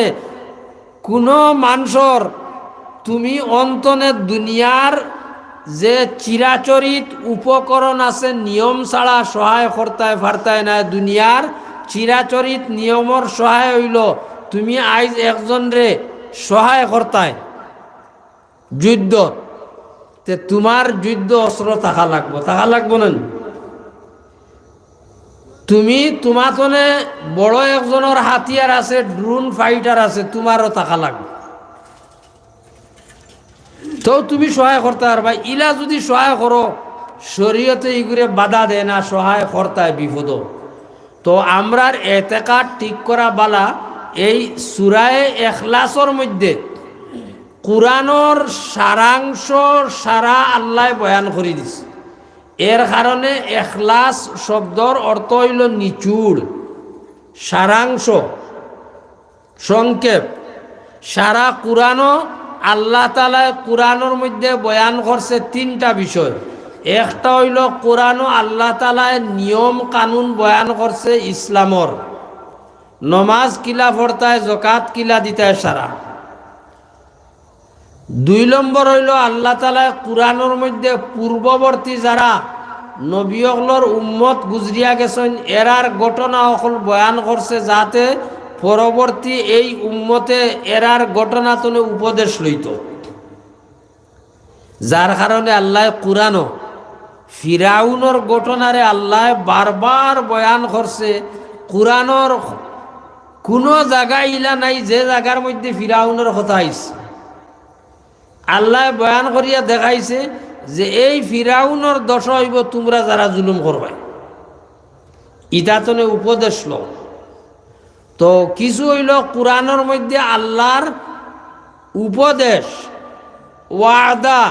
কোনো মানুষর তুমি অন্তনে দুনিয়ার যে চিরাচরিত উপকরণ আছে নিয়ম ছাড়া সহায় করতায় পারতায় না। দুনিয়ার চিরাচরিত নিয়মর সহায় হইল তুমি আইজ একজন রে সহায় করতায় যুদ্ধ, তে তোমার যুদ্ধ অস্ত্র থাকা লাগবো না। তুমি তোমাতনে বড় একজনের হাতিয়ার আছে, ড্রোন ফাইটার আছে, তোমারও থাকা লাগবে, তো তুমি সহায় করতে পারবা। ইলা যদি সহায় করো, শরীয়তে ইগুরে বাধা দেয় না, সহায় করতায় বিপদ। তো আমরার এতেকাদ ঠিক করা বালা, এই সূরায়ে ইখলাসর মধ্যে কুরআনের সারাংশ সারা আল্লাহ বয়ান করে দিছে। এর কারণে ইখলাস শব্দর অর্থ হইল নিচুড়, সারাংশ, সংক্ষেপ। সারা কুরআনও আল্লাহ তাআলা কুরআনের মধ্যে বয়ান করছে তিনটা বিষয়। একটা হইল কুরআনও আল্লাহ তাআলা নিয়ম কানুন বয়ান করছে ইসলামর, নমাজ কিলা পড়তায়, যাকাত কিলা দিতায় সারা। 2 নম্বর হইল আল্লাহ তাআলা কুরআনের মধ্যে পূর্ববর্তী যারা নবীসকলের উম্মত গুজরিয়া গেছেন এরার ঘটনা অকল বয়ান করছে যাতে পরবর্তী এই উম্মতে এরার ঘটনা তুলে উপদেশ লইত, যার কারণে আল্লাহ কুরআনও ফিরাউনের ঘটনারে আল্লাহ বারবার বয়ান করছে। কুরআনের কোনো জায়গা ইলা নাই যে জায়গার মধ্যে ফিরাউনের কথা আইছে। আল্লাহ বয়ান করিয়া দেখাইছে যে এই ফিরাউনের দশা হইব তোমরা যারা জুলুম করবাই, ইতাতনে উপদেশ লও। তো কিছু হইল কুরআনের মধ্যে আল্লাহর উপদেশ, ওয়াদা,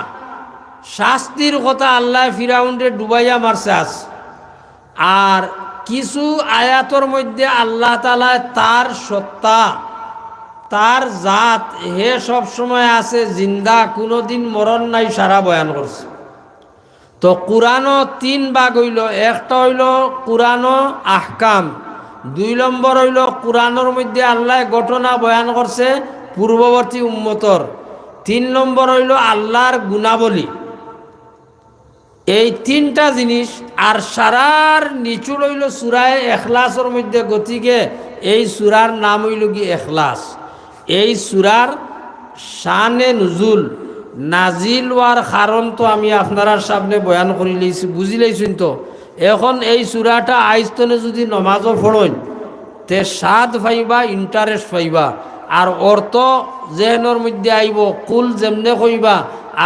শাস্তির কথা আল্লাহ ফিরাউনরে ডুবাইয়া মারছে আস। আর কিছু আয়াতর মধ্যে আল্লাহ তাআলা তার সত্তা, তার জাত হে সব সময় আছে জিন্দা, কোনোদিন মরণ নাই, সারা বয়ান করছে। তো কুরআনও তিন ভাগ হইল, একটা হইল কুরআনও আহকাম, 2 নম্বর হইল কুরআনের মধ্যে আল্লাহ ঘটনা বয়ান করছে পূর্ববর্তী উম্মতর, 3 নম্বর হইল আল্লাহর গুণাবলী। এই 3টা জিনিস। আর সারার নিচু হইল সূরায়ে ইখলাসের মধ্যে, গতিকে এই সূরার নাম হইল কি ইখলাস। এই সূরার শানে নুজুল, নাজিল হওয়ার কারণ তো আমি আপনার সামনে বয়ান করে লইছি, বুঝি লইছেন। তো এখন এই সূরাটা আইস্তনে যদি নমাজও পড়েন তে স্বাদ পাইবা, ইন্টারেস্ট পাইবা। আর অর্থ জেহনের মধ্যে আইব, কুল যেমনে কইবা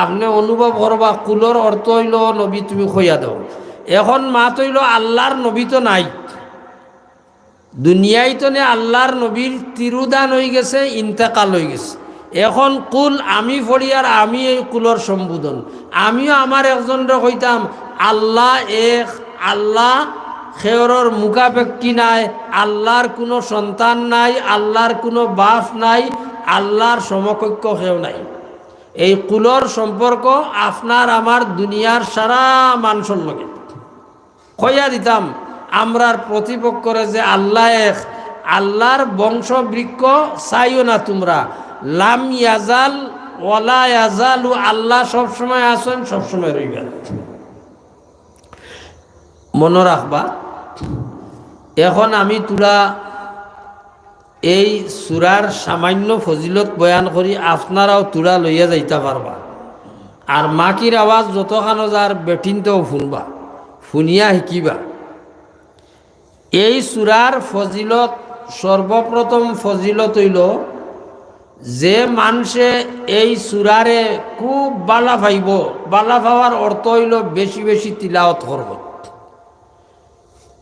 আপনি অনুভব করবা কুলর অর্থ হইল নবী তুমি কইয়া দাও। এখন মাত হইল আল্লাহর নবী তো নাই দুনিয়ায়, তো আল্লাহর নবীর তিরুদান হয়ে গেছে, ইন্তেকাল হয়ে গেছে। এখন কুল আমি পড়ি আর আমি এই কুলর সম্বোধন। আমিও আমার একজনরে কইতাম আল্লাহ এক, আল্লাহ খেয়রর মুখাপেক্ষী নাই, আল্লাহর কোনো সন্তান নাই, আল্লাহর কোনো বাপ নাই, আল্লাহর সমকক্ষ কেউ নাই। এই কুলর সম্পর্ক আপনার আমার দুনিয়ার সারা মানুষের লগে কইয়া দিতাম। আমরার প্রতিপক্ষরে যে আল্লাহ এক, আল্লাহর বংশবৃক্ষ চাইও না তোমরা, লাম ইয়াজাল ওয়ালা ইয়াজালু, আল্লাহ সবসময় আছেন, সবসময় রইবেন, মনে রাখবা। এখন আমি তোরা এই সূরার সামান্য ফজিলত বয়ান করি, আপনারাও তোরা লইয়া যাইতে পারবা। আর মাকির আওয়াজ যতখানো যার বেটিনতেও শুনবা, শুনিয়া শিকিবা। এই সূরার ফজিলত, সর্বপ্রথম ফজিলত হইল যে মানুষে এই সূরারে খুব বালা পাইব, বালা পাওয়ার অর্থ হইল বেশি বেশি তিলাওয়াত করব।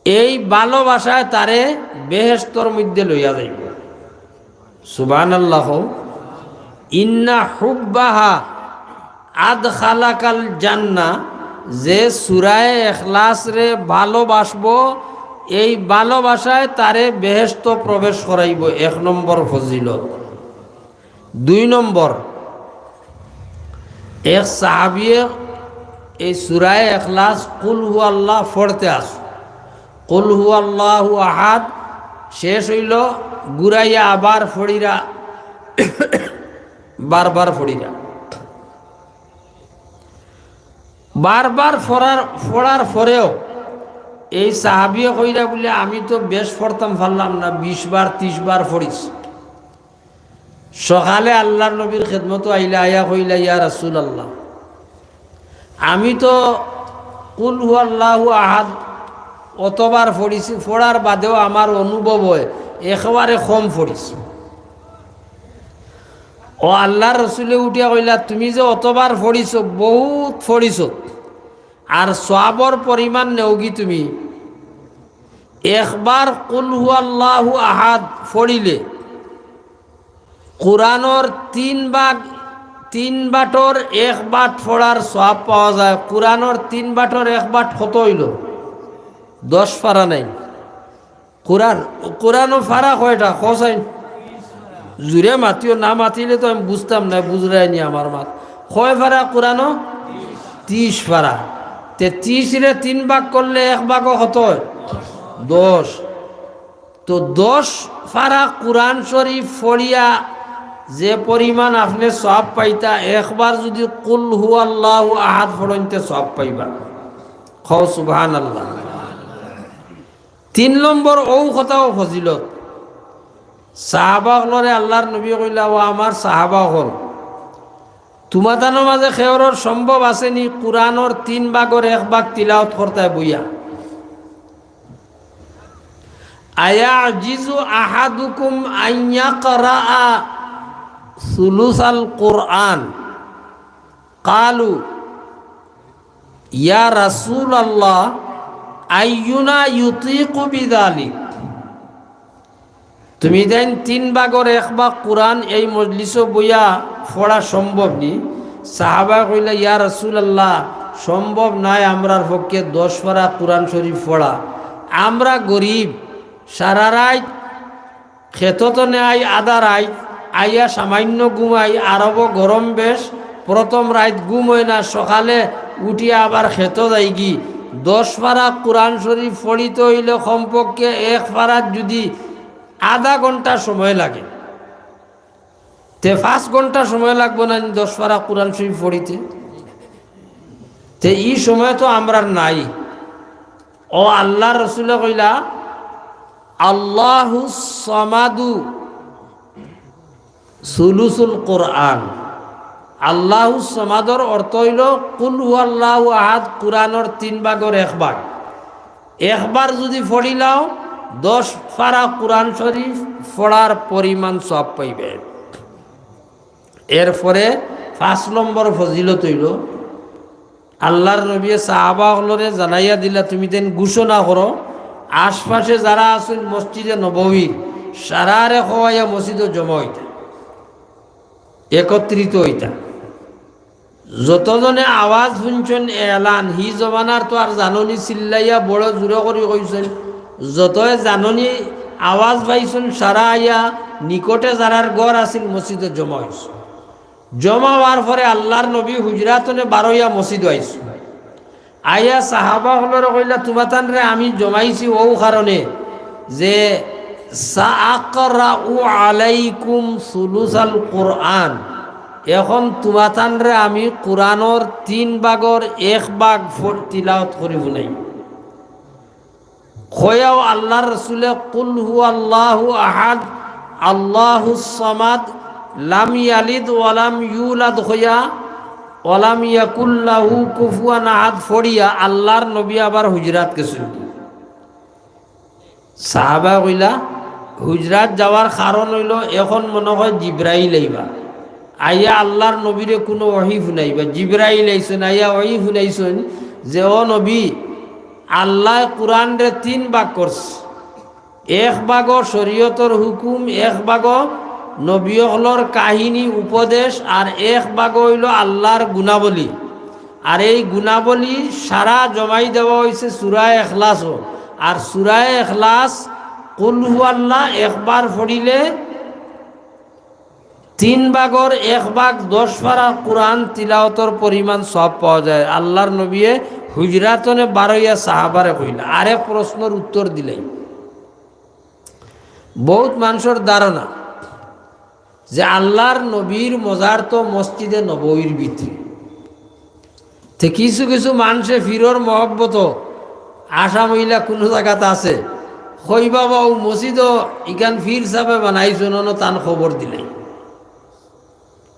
এই ভালোবাসায় তারে বেহেশতর মধ্যে লইয়া যাইব। সুবহানাল্লাহ। ইন্না হুব্বাহা আদখালাকাল জান্নাহ, যে সূরায়ে ইখলাস রে ভালোবাসবো, এই ভালোবাসায় তারে বেহেশত প্রবেশ করাইব, 1 নম্বর ফজিলত। 2 নম্বর, এক সাহাবিয়ে এই সূরায়ে ইখলাস কুল হুয়াল্লাহ পড়তে আস, কুল হুয়াল্লাহু আহাদ শেষ হইল, গুরাইয়া আবার ফড়িরা, বারবার ফড়িরা, বারবার ফড়ার পরেও এই সাহাবিয়ে কইরা বলে আমি তো বেশ পড়তাম পারলাম না, 20 বার 30 বার পড়িস। সকালে আল্লাহর নবীর খেদমত আইলা, আয়া কইলা ইয়া রাসূলুল্লাহ, আমি তো কুল হুয়াল্লাহু আহাদ অতবার পড়িছি, পড়ার বাদেও আমার অনুভব হয় একেবারে কম পড়িছি। ও আল্লাহর রসুলে উঠিয়া কইলা তুমি যে অতবার পড়িছ, বহুত পড়িছ, আর সওয়াবর পরিমাণ নেওগি তুমি। একবার কুল হুয়াল্লাহু আহাদ পড়িলে কুরআনের 3 বাটর 1 বাট পড়ার সওয়াব পাওয়া যায়। কুরআনের 3 বাটর 1 বাট কত হইল? 10 পারা নাই। কোরআনও ফারা কয়টা খসাইন? জুড়ে মাতিও, না মাতিলে তো আমি বুঝতাম না, বুঝরাইনি আমার মাত। কয় ফারা কোরআনও? 30 ফারা। তে 30 রে 3 ভাগ করলে 1 ভাগ কত হয়? 10। তো 10 ফারা কোরআন শরীফ পড়িয়া যে পরিমাণ আপনি সওয়াব পাইতা, একবার যদি কুল হুয়াল্লাহু আহাদ পড়তে সওয়াব পাইবা। খাও সুবহানাল্লাহ। 3 নম্বর ও কথাও ফজিলত। সাহাবাগলরে আল্লাহর নবী কইলা, ও আমার সাহাবাগল, তোমাদের মাঝে খেয়রর সম্ভব আসেনি কুরআনর 3 ভাগের 1 ভাগ তিলাওয়াত করতে বইয়া? আয়াজিজু আহাদুকুম আন ইয়াকরা সুলুসাল কুরআন? কালু ইয়া রাসূলুল্লাহ আইয়ুনা ইউতিকু বিযালিক। তুমি দেন 3 ভাগের 1 ভাগ কুরআন এই মজলিসে বইয়া পড়া সম্ভব নি? সাহাবা কইলা, ইয়া রাসূলুল্লাহ, সম্ভব নাই আমরার পক্ষে 10 পারা কুরআন শরীফ পড়া। আমরা গরিব, সারা রাত খেতত নেই, আধা রাত আইয়া সামান্য ঘুমাই, আরব গরম বেশ, প্রথম রাত ঘুম হয় না, সকালে উঠিয়া আবার খেত যাই কি। 10 পারা কুরআন শরীফ পড়িতে হইলে কমপক্ষে 1 পারার যদি আধা ঘন্টা সময় লাগে, তে 5 ঘন্টা সময় লাগবে না 10 পারা কুরআন শরীফ পড়িতে? তে এই সময় তো আমরা নাই। ও আল্লাহ রসুলে কইলা, আল্লাহু সামাদু সুলুসুল কোরআন। আল্লাহু সামাদর অর্থ হইল কুল হুয়াল্লাহু আহাদ, কুরআনের 3 ভাগের 1 ভাগ। একবার যদি পড়িলাও 10 পারা কুরআন শরীফ পড়ার পরিমাণ সব পাইবে। এরপরে 5 নম্বর ফজিলত হইল, আল্লাহর নবী সাহাবাগলরে জানাইয়া দিলা, তুমি দেন ঘোষণা করো আশপাশে যারা আছেন মসজিদে নববী সারারে খোয়াইয়া মসজিদে জমা হইতা, একত্রিত হইতা। যতজনে আওয়াজ শুনছেন এলান, হি জমানার তো আর জাননী চিল্লাইয়া বড় জোরে করে কইছেন, যতই জাননী আওয়াজ পাইছেন সারা আইয়া নিকটে যারার ঘর আছিল মসজিদে জমা হয়েছে। জমা হওয়ার পরে আল্লাহর নবী হুজরাতনে বারইয়া মসজিদ আইছে। আইয়া সাহাবা হলরে কইলা, তোমাতান রে আমি জমাইছি ও কারণে যে সাআকরাউ আলাইকুম সুলুসাল কুরআন, এখন তোমাতান রে আমি কুরআনের 3 ভাগের 1 ভাগ তিলাওয়াত করিব নাই। খয়াও আল্লাহর রাসূলে কুল হুয়াল্লাহু আহাদ আল্লাহুস সামাদ লাম ইয়ালিদ ওয়ালাম ইউলাদ খয়া ওয়ালাম ইয়াকুল লাহু কুফুয়ান আহাদ ফড়িয়া আল্লাহর নবী আবার হুজরাত গেছেন। সাহাবা কইলা, হুজরাত যাওয়ার কারণ হইল এখন মনে হয় জিব্রাইল আইবা, আইয়া আল্লাহর নবীরে কোনো ওহী শুনাইবা। জিব্রাইল আইছেন, আইয়া ওহী শুনাইছেন যে ও নবী, আল্লাহ কুরআন রে 3 ভাগ করছে। 1 ভাগ শরীয়তর হুকুম, 1 ভাগ নবী হলর কাহিনী উপদেশ, আর 1 ভাগ হইল আল্লাহর গুণাবলী। আর এই গুণাবলী সারা জমাই দেওয়া হয়েছে সূরা ইখলাসও। আর সূরা ইখলাস কুল হুয়াল্লাহ 1 বার পড়িলে 3 ভাগের 1 ভাগ 10 পারা কুরআন তিলাওয়াতের পরিমাণ সব পাওয়া যায়। আল্লাহর নবী হুজরাতনে বারইয়া সাহাবারে কইলা। আরেক প্রশ্নের উত্তর দিলেই, বহুত মানুষের ধারণা যে আল্লাহর নবীর মজার তো মসজিদে নববীর ভিতরে, তে কিছু কিছু মানুষে ফিরর মহব্বত আশা মহিলা কোনো জায়গাতে আছে, কই বাবা ও মসজিদও ইখান ফির সাহেবে বানাইছো না, তান খবর দিলে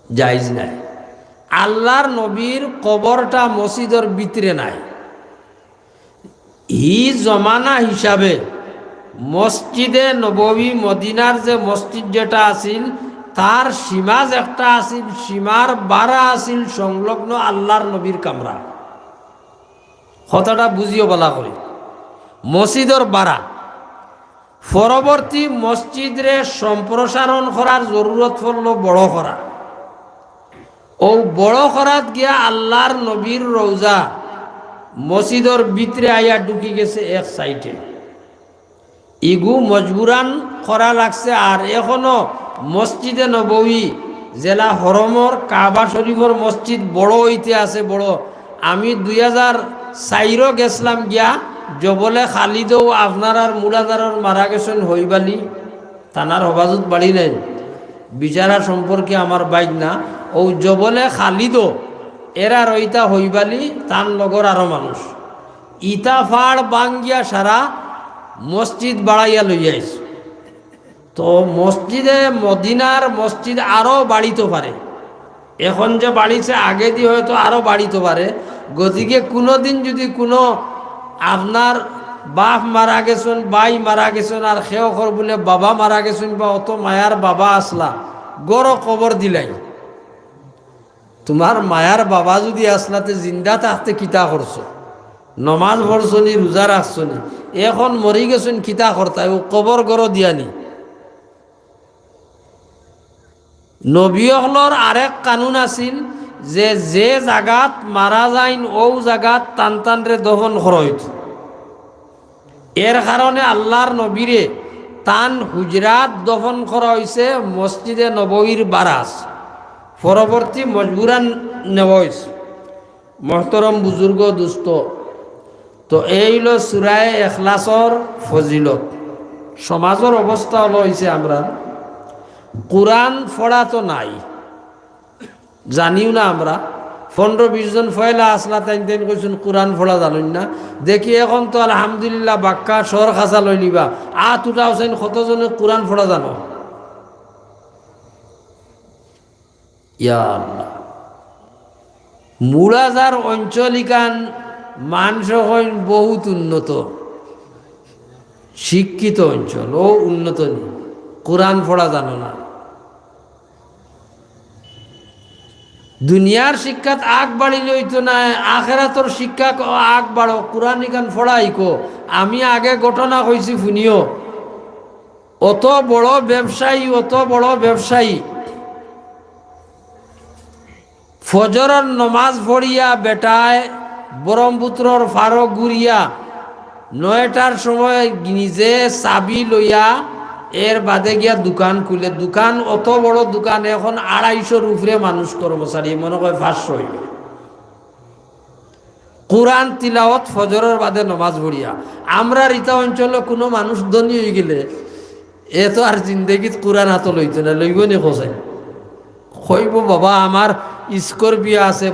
জায়েজ নাই। আল্লাহর নবীর কবরটা মসজিদের ভিতরে নাই। ই জমানা হিসাবে মসজিদে নববী মদিনার যে মসজিদ যেটা আছিল তার সীমাজ একটা আছিল, সীমার বাড়া আছিল সংলগ্ন আল্লাহর নবীর কামরা। কথাটা বুঝিও বলা করি, মসজিদের বাড়া পরবর্তী মসজিদরে সম্প্রসারণ করার জরুরত পড়ল বড় করা। ও বড় করাত গিয়া আল্লাহর নবীর রওজা মসজিদের ভিতরে আইয়া ঢুকি গেছে এক সাইডে, ইগু মজবুরান করা লাগছে। আর এখনো মসজিদে নববী জেলা হরমর কাবা শরীফের মসজিদ বড় হইতে আছে বড়। আমি 2004 গেছিলাম গিয়া, জবলে খালিদও আপনার আর মুলাদারের মারা গেছেন হইবালি, থানার হবাজত বাড়ি নেন, বিচারা সম্পর্কে আমার বাইক না। ও জবলে খালিদও এরা রইতা হইবালি, তান লগর আরো মানুষ। ইটা ফাড় বাঙ্গিয়া সারা মসজিদ বাড়াইয়া লইয়া আইছে। তো মসজিদে মদিনার মসজিদ আরও বাড়িতে পারে, এখন যে বাড়িছে আগে দিয়ে হয়তো আরও বাড়িতে পারে। গতিকে কোনো দিন যদি কোনো আপনার বাপ মারা গেছেন, বাই মারা গেছেন, আর সেও কর বলে বাবা মারা গেছেন বা অত মায়ার বাবা আসলা, গড় কবর দিলাই। তোমার মায়ার বাবা যদি আসলাতে জিন্দা থাকতে কিতা করছো, নমাজ পড়ছনি, রোজা রাখছনি, এখন মরি গেছেন কিতা করতাই, ও কবর গড় দিয়ানি। নবী হলর আরেক কানুন আছিল যে যে জাগাত মারা যাইন ও জাগাত টান টান রে দফন করা হইত। এর কারণে আল্লাহর নবীরে তান হুজরাত দফন করা হয়েছে মসজিদে নববীর বারাস, পরবর্তী মজবুরান নেওয়া হয়েছে। মহতরম বুজুর্গ দুস্থ, তো এই হলো সূরা ইখলাসর ফজিলত। সমাজের অবস্থা হলো হয়েছে আমরা কোরআন পড়া তো নাই, জানিও না আমরা। 15-20 জন ফয়লা আসলা তাই তেন কইছেন কোরআন পড়া জানুন না। দেখি এখন তো আলহামদুলিল্লাহ বাক্কা শহর খাসা লই লিবা, তুটা হোসেন কতজনে কোরআন পড়া জানো? ইয়া আল্লাহ, মুরাজার অঞ্চলিকান মানুষ হইন বহুত উন্নত, শিক্ষিত অঞ্চল, ও উন্নত নেই, কোরআন পড়া জানো না। দুনিয়ার শিক্ষাত আগ বাড়িলে হইতো না, আখেরাতর শিক্ষা আগ বাড়ো, কোরআন ইকান ফড়াইকো। আমি আগে ঘটনা কইছি শুনিও, অত বড় ব্যবসায়ী ফজরের নমাজ পড়িয়া বেটায় ব্রহ্মপুত্রর ফারক ঘুরিয়া 9টার সময় নিজে চাবি লইয়া এর বাদে গিয়া দোকান খুলে। দোকান অত বড় দোকান, এখন 250 উপরে মানুষ কর্মচারী, মনে হয় 500 হইল। কোরআন তিলাওয়াত ফজরের বাদে নমাজ পড়িয়া। আমরা রিতা অঞ্চলে কোনো মানুষ ধনী হয়ে গেলে এ তো আর জিন্দগিত কোরআন হাত লইতো না, লইব নি খোঁজে কইব বাবা আমার স্করপিও আছে,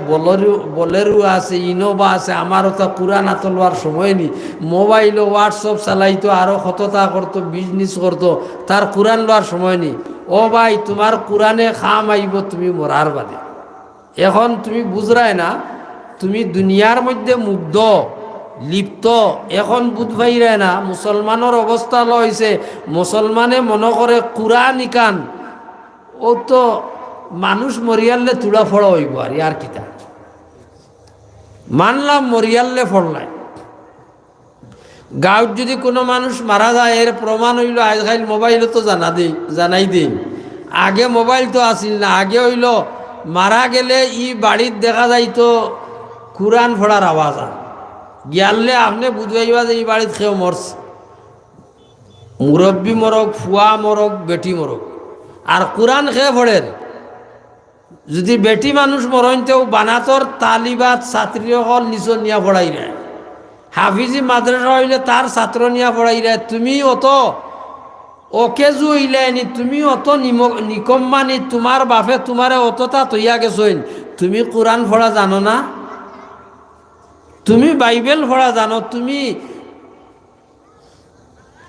বলেরো আছে, ইনোভা আছে, আমার ওটা কোরআন হাত লওয়ার সময় নি। মোবাইলও হোয়াটসঅ্যাপ চালাইতো, আরও কতটা করতো, বিজনেস করতো, তার কোরআন লওয়ার সময় নি। ও ভাই তোমার কোরআনে খাম আইব তুমি মরার বাদে। এখন তুমি বুঝরাই না, তুমি দুনিয়ার মধ্যে মুগ্ধ লিপ্ত, এখন বুধ ভাইরায় না। মুসলমানের অবস্থা হয়েছে, মুসলমানে মনে করে কোরআন ইকান ও তো মানুষ মরিয়ালে তুলা ফড়া হইব, আর কিতা মানলাম মরিয়ালে ফড়লাই। গাঁৱত যদি কোনো মানুষ মারা যায় এর প্রমাণ হইল আজকাল মোবাইলে তো জানাই দিই। আগে মোবাইল তো আসিল না, আগে হইল মারা গেলে বাড়ির দেখা যাইতো কোরআন ফড়ার আওয়াজ আর গিয়ালে আপনি বুঝবাইবা যে এই বাড়িত খেয়েও মরছে, মুরব্বী মরক, ফুয়া মরক, বেটি মরক। আর কোরআন খেয়ে ফড়ের যদি বেটি মানুষ মরণতেও বানাতর তালিবাত ছাত্রী হল নিচ নিয়া পড়াই নেয়, হাফিজি মাদ্রাসা হইলে তার ছাত্র নিয়া পড়াই নেয়। তুমি অত অকেজু হইলেনি, তুমি অত নিকম্মানি, তোমার বাপে তোমারে অতটা তৈয়া গেছইন, তুমি কোরআন পড়া জানো না? তুমি বাইবেল পড়া জানো? তুমি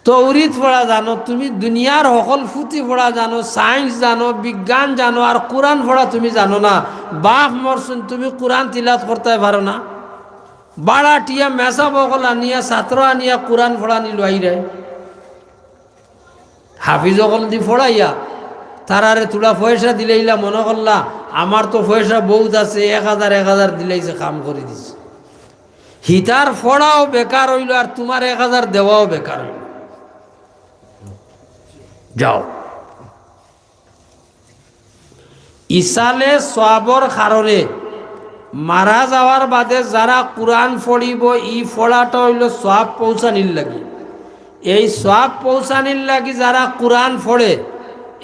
তৌরিত পড়া জানো? তুমি দুনিয়ার সকল ফুটি পড়া জানো? সায়েন্স জানো? বিজ্ঞান জানো? আর কোরআন পড়া তুমি জানো না? বাপ মরছুন, তুমি কোরআন তিলাত করতে পারো না? বাড়া টিয়া মেসা বকল আনিয়া ছাত্র আনিয়া কোরআন পড়া নিল আইরে হাফিজ অকল দি পড়াইয়া তারারে তোলা পয়সা দিলেইলা, মনে করলা আমার তো পয়সা বহুত আছে, 1000 দিলেইছে, কাম করে দিছে। হিতার পড়াও বেকার হইল আর তোমার 1000 দেওয়াও বেকার হইল। যাও ইসালে সওয়াবর কারণে মারা যাওয়ার বাদে যারা কোরআন পড়িব, পড়াটা হইল সওয়াব পৌঁছানির লাগি। এই সওয়াব পৌঁছানির লাগি যারা কোরআন পড়ে,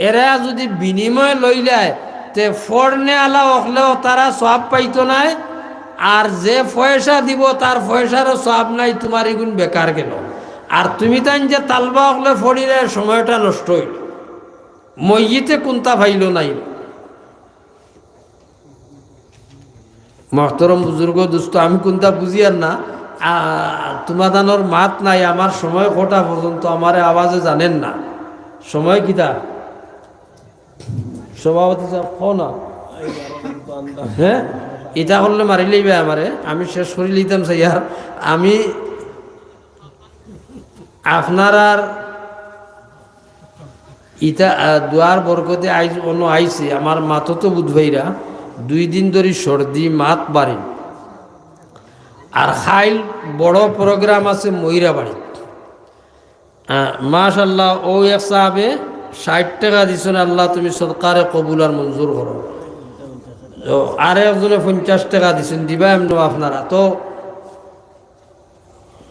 এরা যদি বিনিময় লইলায় তে ফড়নে আলা হলেও তারা সওয়াব পাইতো নাই, আর যে পয়সা দিব তার পয়সারও সওয়াব নাই, তোমার এগুন বেকার গেল। আর তুমি তাই যে তালবা হলে ফড়িলে সময়টা নষ্ট হইল, মইতে কোনটা ভাইল নাই। মহতরম বুজুর্গ দুস্থ, আমি কোনটা বুঝি আর না, তোমাদানোর মাত নাই, আমার সময় কটা পর্যন্ত আমারে আওয়াজে জানেন না। সময় কিতা সভাপতি সাহেব কও না, হ্যাঁ এটা করলে মারি লইবে আমারে, আমি শেষ করে লিতাম স্যার। আমি আপনার আর ইটা দুয়ার বরকতে আইছে আমার মাথো তো বুধভাইরা 2 দিন ধরে সর্দি মাত বাড়ি আর খাইল বড় প্রোগ্রাম আছে ময়রা বাড়ি। মাশাল্লাহ ও এক সাহাবে 60 টাকা দিছেন, আল্লাহ তুমি সরকারে কবুল আর মঞ্জুর করো। আর একজনে 50 টাকা দিছেন, দিবা এমন আপনারা তো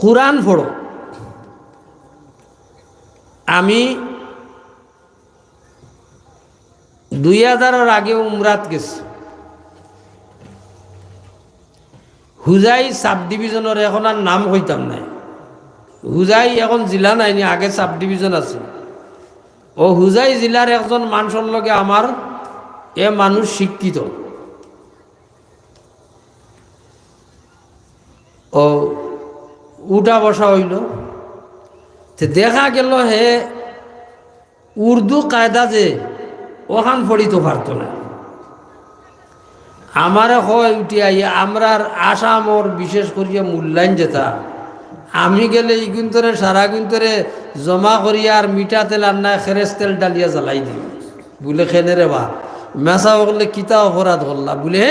কোরআন পড়ো। আমি 2000-এর আগে উমরাত গেছি, হুজাই সাব ডিভিশনের, এখন আর নাম হইতাম নাই। হুজাই এখন জেলা নাইনি, আগে সাব ডিভিশন আছে। ও হুজাই জেলার একজন মানুষের লগে আমার মানুষ শিক্ষিত, ও উঠা বসা হইল। দেখা গেল হে উর্দু কায়দা যে ওখান পড়িতে পারত না। আমারে হয় উঠি আই আমরার আসামর বিশেষ করিয়া মূল্যায়ন যেটা আমি গেলে এই গুন্তরে সারা গুন্তরে জমা করিয়া আর মিঠা তেল আর না খেরেস তেল ডালিয়া জ্বালাই দিই বলে খেনে রে বা মেসা করলে কিতা অপরাধ করলা বলে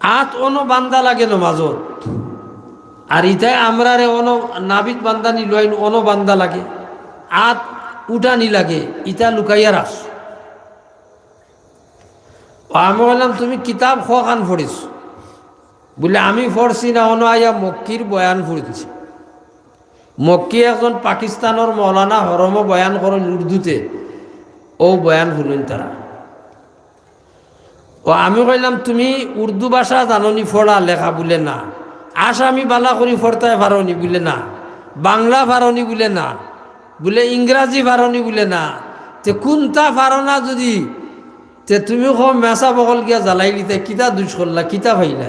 আত অন বান্দা লাগে নমাজত, আর ইতাই আমরা রে অন নাবিদ বান্দা নিলইন অন বান্দা লাগে, আত উঠানি লাগে, ইটা লুকাইয়া রাখ। আমি বললাম তুমি কিতাব খান পড়িস বলে আমি পড়ছি না, অন আয়া মক্কির বয়ান পড়ছি। মক্কি একজন পাকিস্তানের মৌলানা হরম বয়ান করেন উর্দুতে, ও বয়ান শুনেন তারা। ও আমি কইলাম তুমি উর্দু ভাষা জাননি পড়া লেখা বলে না, আসামি বালা করি পড়তে পারনি বলে না, বাংলা পারনি বলে না, বলে ইংরাজি পারনি বলে না, তে কোনটা পারো না যদি তে তুমি মেসা বকল গিয়া জ্বালাই লিতে কিতা দুষ করলা, কিতা ভাইলা।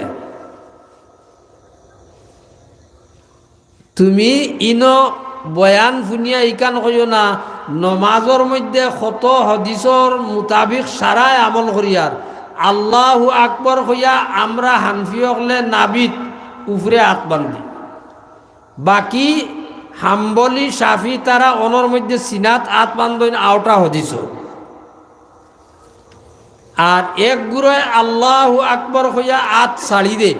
তুমি ইনো বয়ান শুনিয়া ইকান কইও না, নমাজর মধ্যে কত হদিসর মোতাবিক সারাই আমল করিয়ার আল্লাহু আকবর হইয়া আমরা হানফি হলে নাবিদ উফরে হাত বান্ধি, বাকি হাম্বলি সাফি তারা অনর মধ্যে সিনাত হাত বান্ধন আওটা হদিস। আর এক গুড়ায় আল্লাহু আকবর হইয়া আত ছাড়ি দে,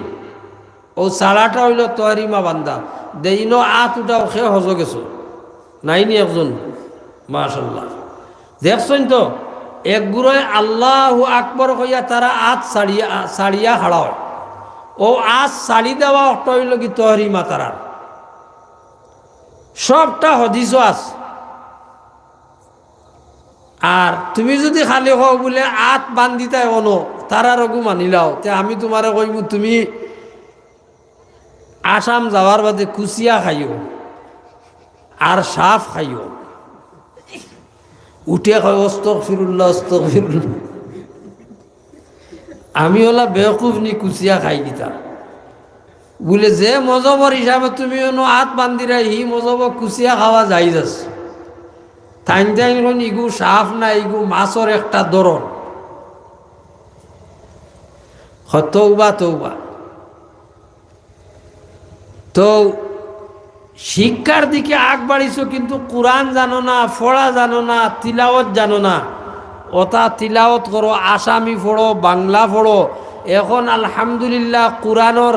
ও ছাড়াটা হইল তহরিমা বান্দা দেইন আত উঠাও সে হজ গেছ নাইনি একজন মাশাল্লাহ দেখছেন তো। এক গুড়ায় আল্লাহু আকবর হইয়া তারা আত ছাড়িয়া হাড়াও, ও আজ ছাড়ি দেওয়া অর্থ হইল কি তহরিমা তারার সবটা হদিস আছে। আর তুমি যদি খালি হও বলে আত বান্ধিতাই অনো তারা রঘু মানিলাও, তে আমি তোমারে কইব তুমি আসাম যাওয়ার বাদে কুচিয়া খাইও আর সাফ খাইও, উঠে কয় আস্তাগফিরুল্লাহ আস্তাগফিরুল্লাহ। আমি ওলা বেওকুফ নি কুচিয়া খাই দিতা বলে যে মজবর হিসাবে তুমি হাত বান্ধিরা হি মজব কুচিয়া খাওয়া যাই যাচ্ছে। টাইম টাইম ইগু সাফ না, ইগু মাছর একটা দরন। তৌবা তৌবা। তো শিক্ষার দিকে আগ বাড়িছ কিন্তু কোরআন জানো না, পড়া জানো না, তিলাওয়াত জানো না। ওটা তিলাওয়াত করো, আসামি পড়ো, বাংলা পড়ো। এখন আলহামদুলিল্লাহ কোরআনর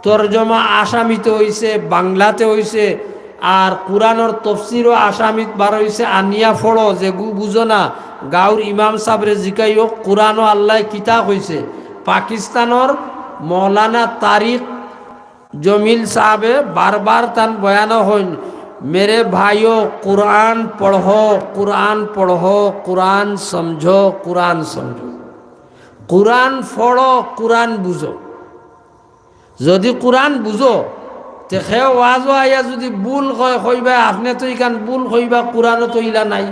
তর্জমা আসামিতে হইছে, বাংলাতে হইছে, আর কোরআনর তফসিরও আসামিত বার হইছে। আনিয়া পড়ো, যে গু বুঝো না গাঁর ইমাম সাবরে জিকাইও কোরআনও আল্লাহ কিতাব হইছে। পাকিস্তানের মৌলানা তারিক জমিল সাহেবে বারবার তান বয়ান হইন, मेरे भाइयों कुरान पढ़ो, कुरान पढ़ो, कुरान समझो, कुरान समझो। कुरान पढ़ो, कुरान बुझो। যদি কুরআন বুঝো তে সে ওয়াজও আইয়া যদি ভুল কইবা আপনি তো ইকান ভুল কইবা, কুরআনও তো ইলা নাই।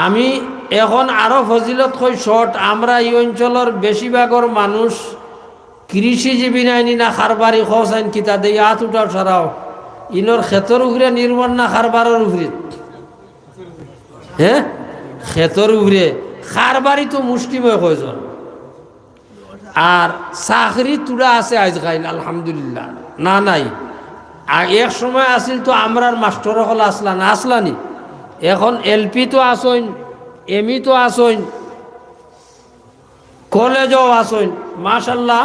আমি এখন আরো ফজিলত কই শর্ট, আমরা এই অঞ্চলের বেশিরভাগর মানুষ কৃষিজীবী নাইনি না খারবারি খসাইন কিতা দেই হাত উঠাও সারাও ইনোর ক্ষেতর উপরে নির্ভর না খারবারের উপরে হ্যাঁ ক্ষেতর উপরে খারবারি তো মুষ্টিময় কয়জন আর চাকরি তুলা আছে আজকাল আলহামদুলিল্লাহ না নাই আর এক সময় আসিল তো আমরার মাস্টার হল আসলা না আসলানি এখন এলপি তো আসইন এমই তো আসইন কলেজও আসইন মাশাল্লাহ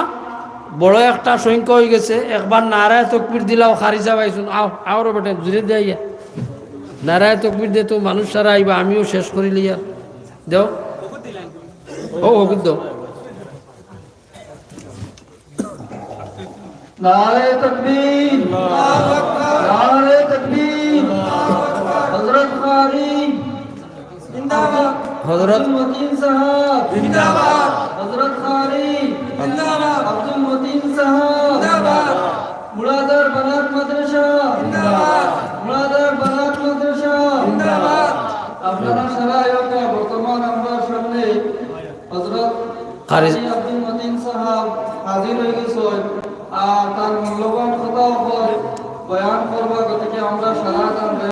বড় একটা সংখ্যা হয়ে গেছে একবার নারায় তকবির দিলাও খারিজা পাইছুন আরো বেটা জুড়ে দেয় নারায় তকবির দে তো মানুষ সারা আইবা আমিও শেষ করি লিয়া দেও ও হকুদ দাও नारे तकबीर नारे तकबीर हजरत कारी जिंदाबाद हजरत मतीन साहब जिंदाबाद हजरत कारी जिंदाबाद अब्दुल मतीन साहब जिंदाबाद मुरादर बनात मदरसा जिंदाबाद मुरादर बनात मदरसा जिंदाबाद আপনারা সারা আয়োগটা বর্তমান আমরা সামনে হযরত কারি আব্দুল মতিন সাহেব হাজির হয়ে গেছেন আর তার মূল্যবান কথা বয়ান করবা গতিকে আমরা সারা